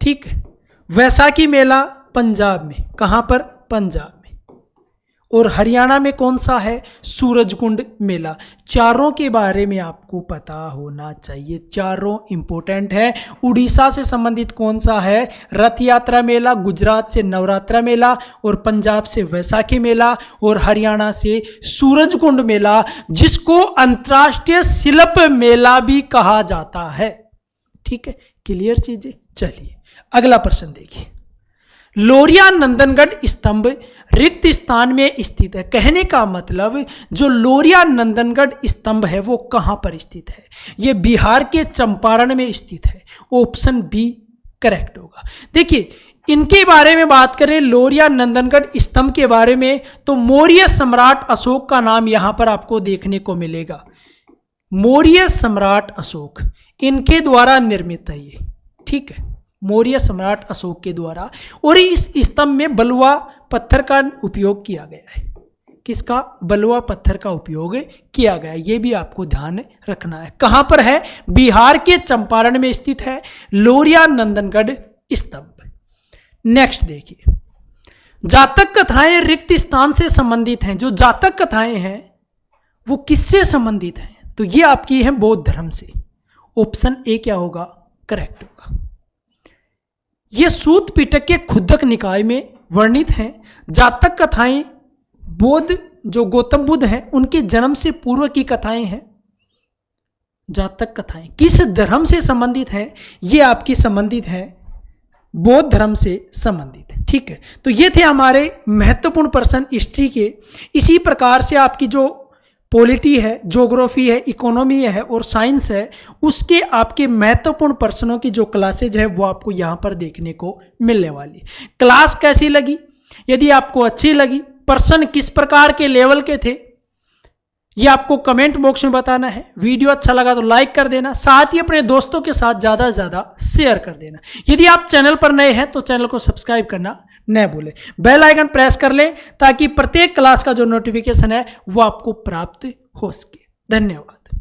ठीक है। वैसाखी मेला पंजाब में, कहां पर? पंजाब में। और हरियाणा में कौन सा है? सूरजकुंड मेला। चारों के बारे में आपको पता होना चाहिए, चारों इंपॉर्टेंट है। उड़ीसा से संबंधित कौन सा है? रथ यात्रा मेला। गुजरात से नवरात्रा मेला, और पंजाब से वैसाखी मेला, और हरियाणा से सूरजकुंड मेला, जिसको अंतर्राष्ट्रीय शिल्प मेला भी कहा जाता है, ठीक है। क्लियर चीजें। चलिए अगला प्रश्न देखिए, लोरिया नंदनगढ़ स्तंभ रिक्त स्थान में स्थित है। कहने का मतलब जो लोरिया नंदनगढ़ स्तंभ है वो कहां पर स्थित है? ये बिहार के चंपारण में स्थित है। ऑप्शन बी करेक्ट होगा। देखिए इनके बारे में बात करें, लोरिया नंदनगढ़ स्तंभ के बारे में, तो मौर्य सम्राट अशोक का नाम यहां पर आपको देखने को मिलेगा। मौर्य सम्राट अशोक, इनके द्वारा निर्मित है ये, ठीक है, मौर्य सम्राट अशोक के द्वारा। और इस स्तंभ में बलुआ पत्थर का उपयोग किया गया है। किसका? बलुआ पत्थर का उपयोग किया गया है। ये भी आपको ध्यान रखना है। कहां पर है? बिहार के चंपारण में स्थित है लोरिया नंदनगढ़ स्तंभ। नेक्स्ट देखिए, जातक कथाएं रिक्त स्थान से संबंधित हैं। जो जातक कथाएं हैं वो किससे संबंधित हैं? तो ये आपकी है बौद्ध धर्म से। ऑप्शन ए क्या होगा? करेक्ट होगा। ये सूत पिटक के खुद्दक निकाय में वर्णित हैं। जातक कथाएं बौद्ध जो गौतम बुद्ध हैं उनके जन्म से पूर्व की कथाएं हैं। जातक कथाएं किस धर्म से संबंधित है? ये आपकी संबंधित है बौद्ध धर्म से संबंधित है। ठीक है, तो ये थे हमारे महत्वपूर्ण प्रश्न हिस्ट्री के। इसी प्रकार से आपकी जो पॉलिटी है, ज्योग्राफी है, इकोनॉमी है और साइंस है, उसके आपके महत्वपूर्ण प्रश्नों की जो क्लासेज है वो आपको यहाँ पर देखने को मिलने वाली। क्लास कैसी लगी? यदि आपको अच्छी लगी, प्रश्न किस प्रकार के लेवल के थे, ये आपको कमेंट बॉक्स में बताना है। वीडियो अच्छा लगा तो लाइक कर देना, साथ ही अपने दोस्तों के साथ ज़्यादा से ज़्यादा शेयर कर देना। यदि आप चैनल पर नए हैं तो चैनल को सब्सक्राइब करना न भूलें, बेल आइकन प्रेस कर लें ताकि प्रत्येक क्लास का जो नोटिफिकेशन है वो आपको प्राप्त हो सके। धन्यवाद।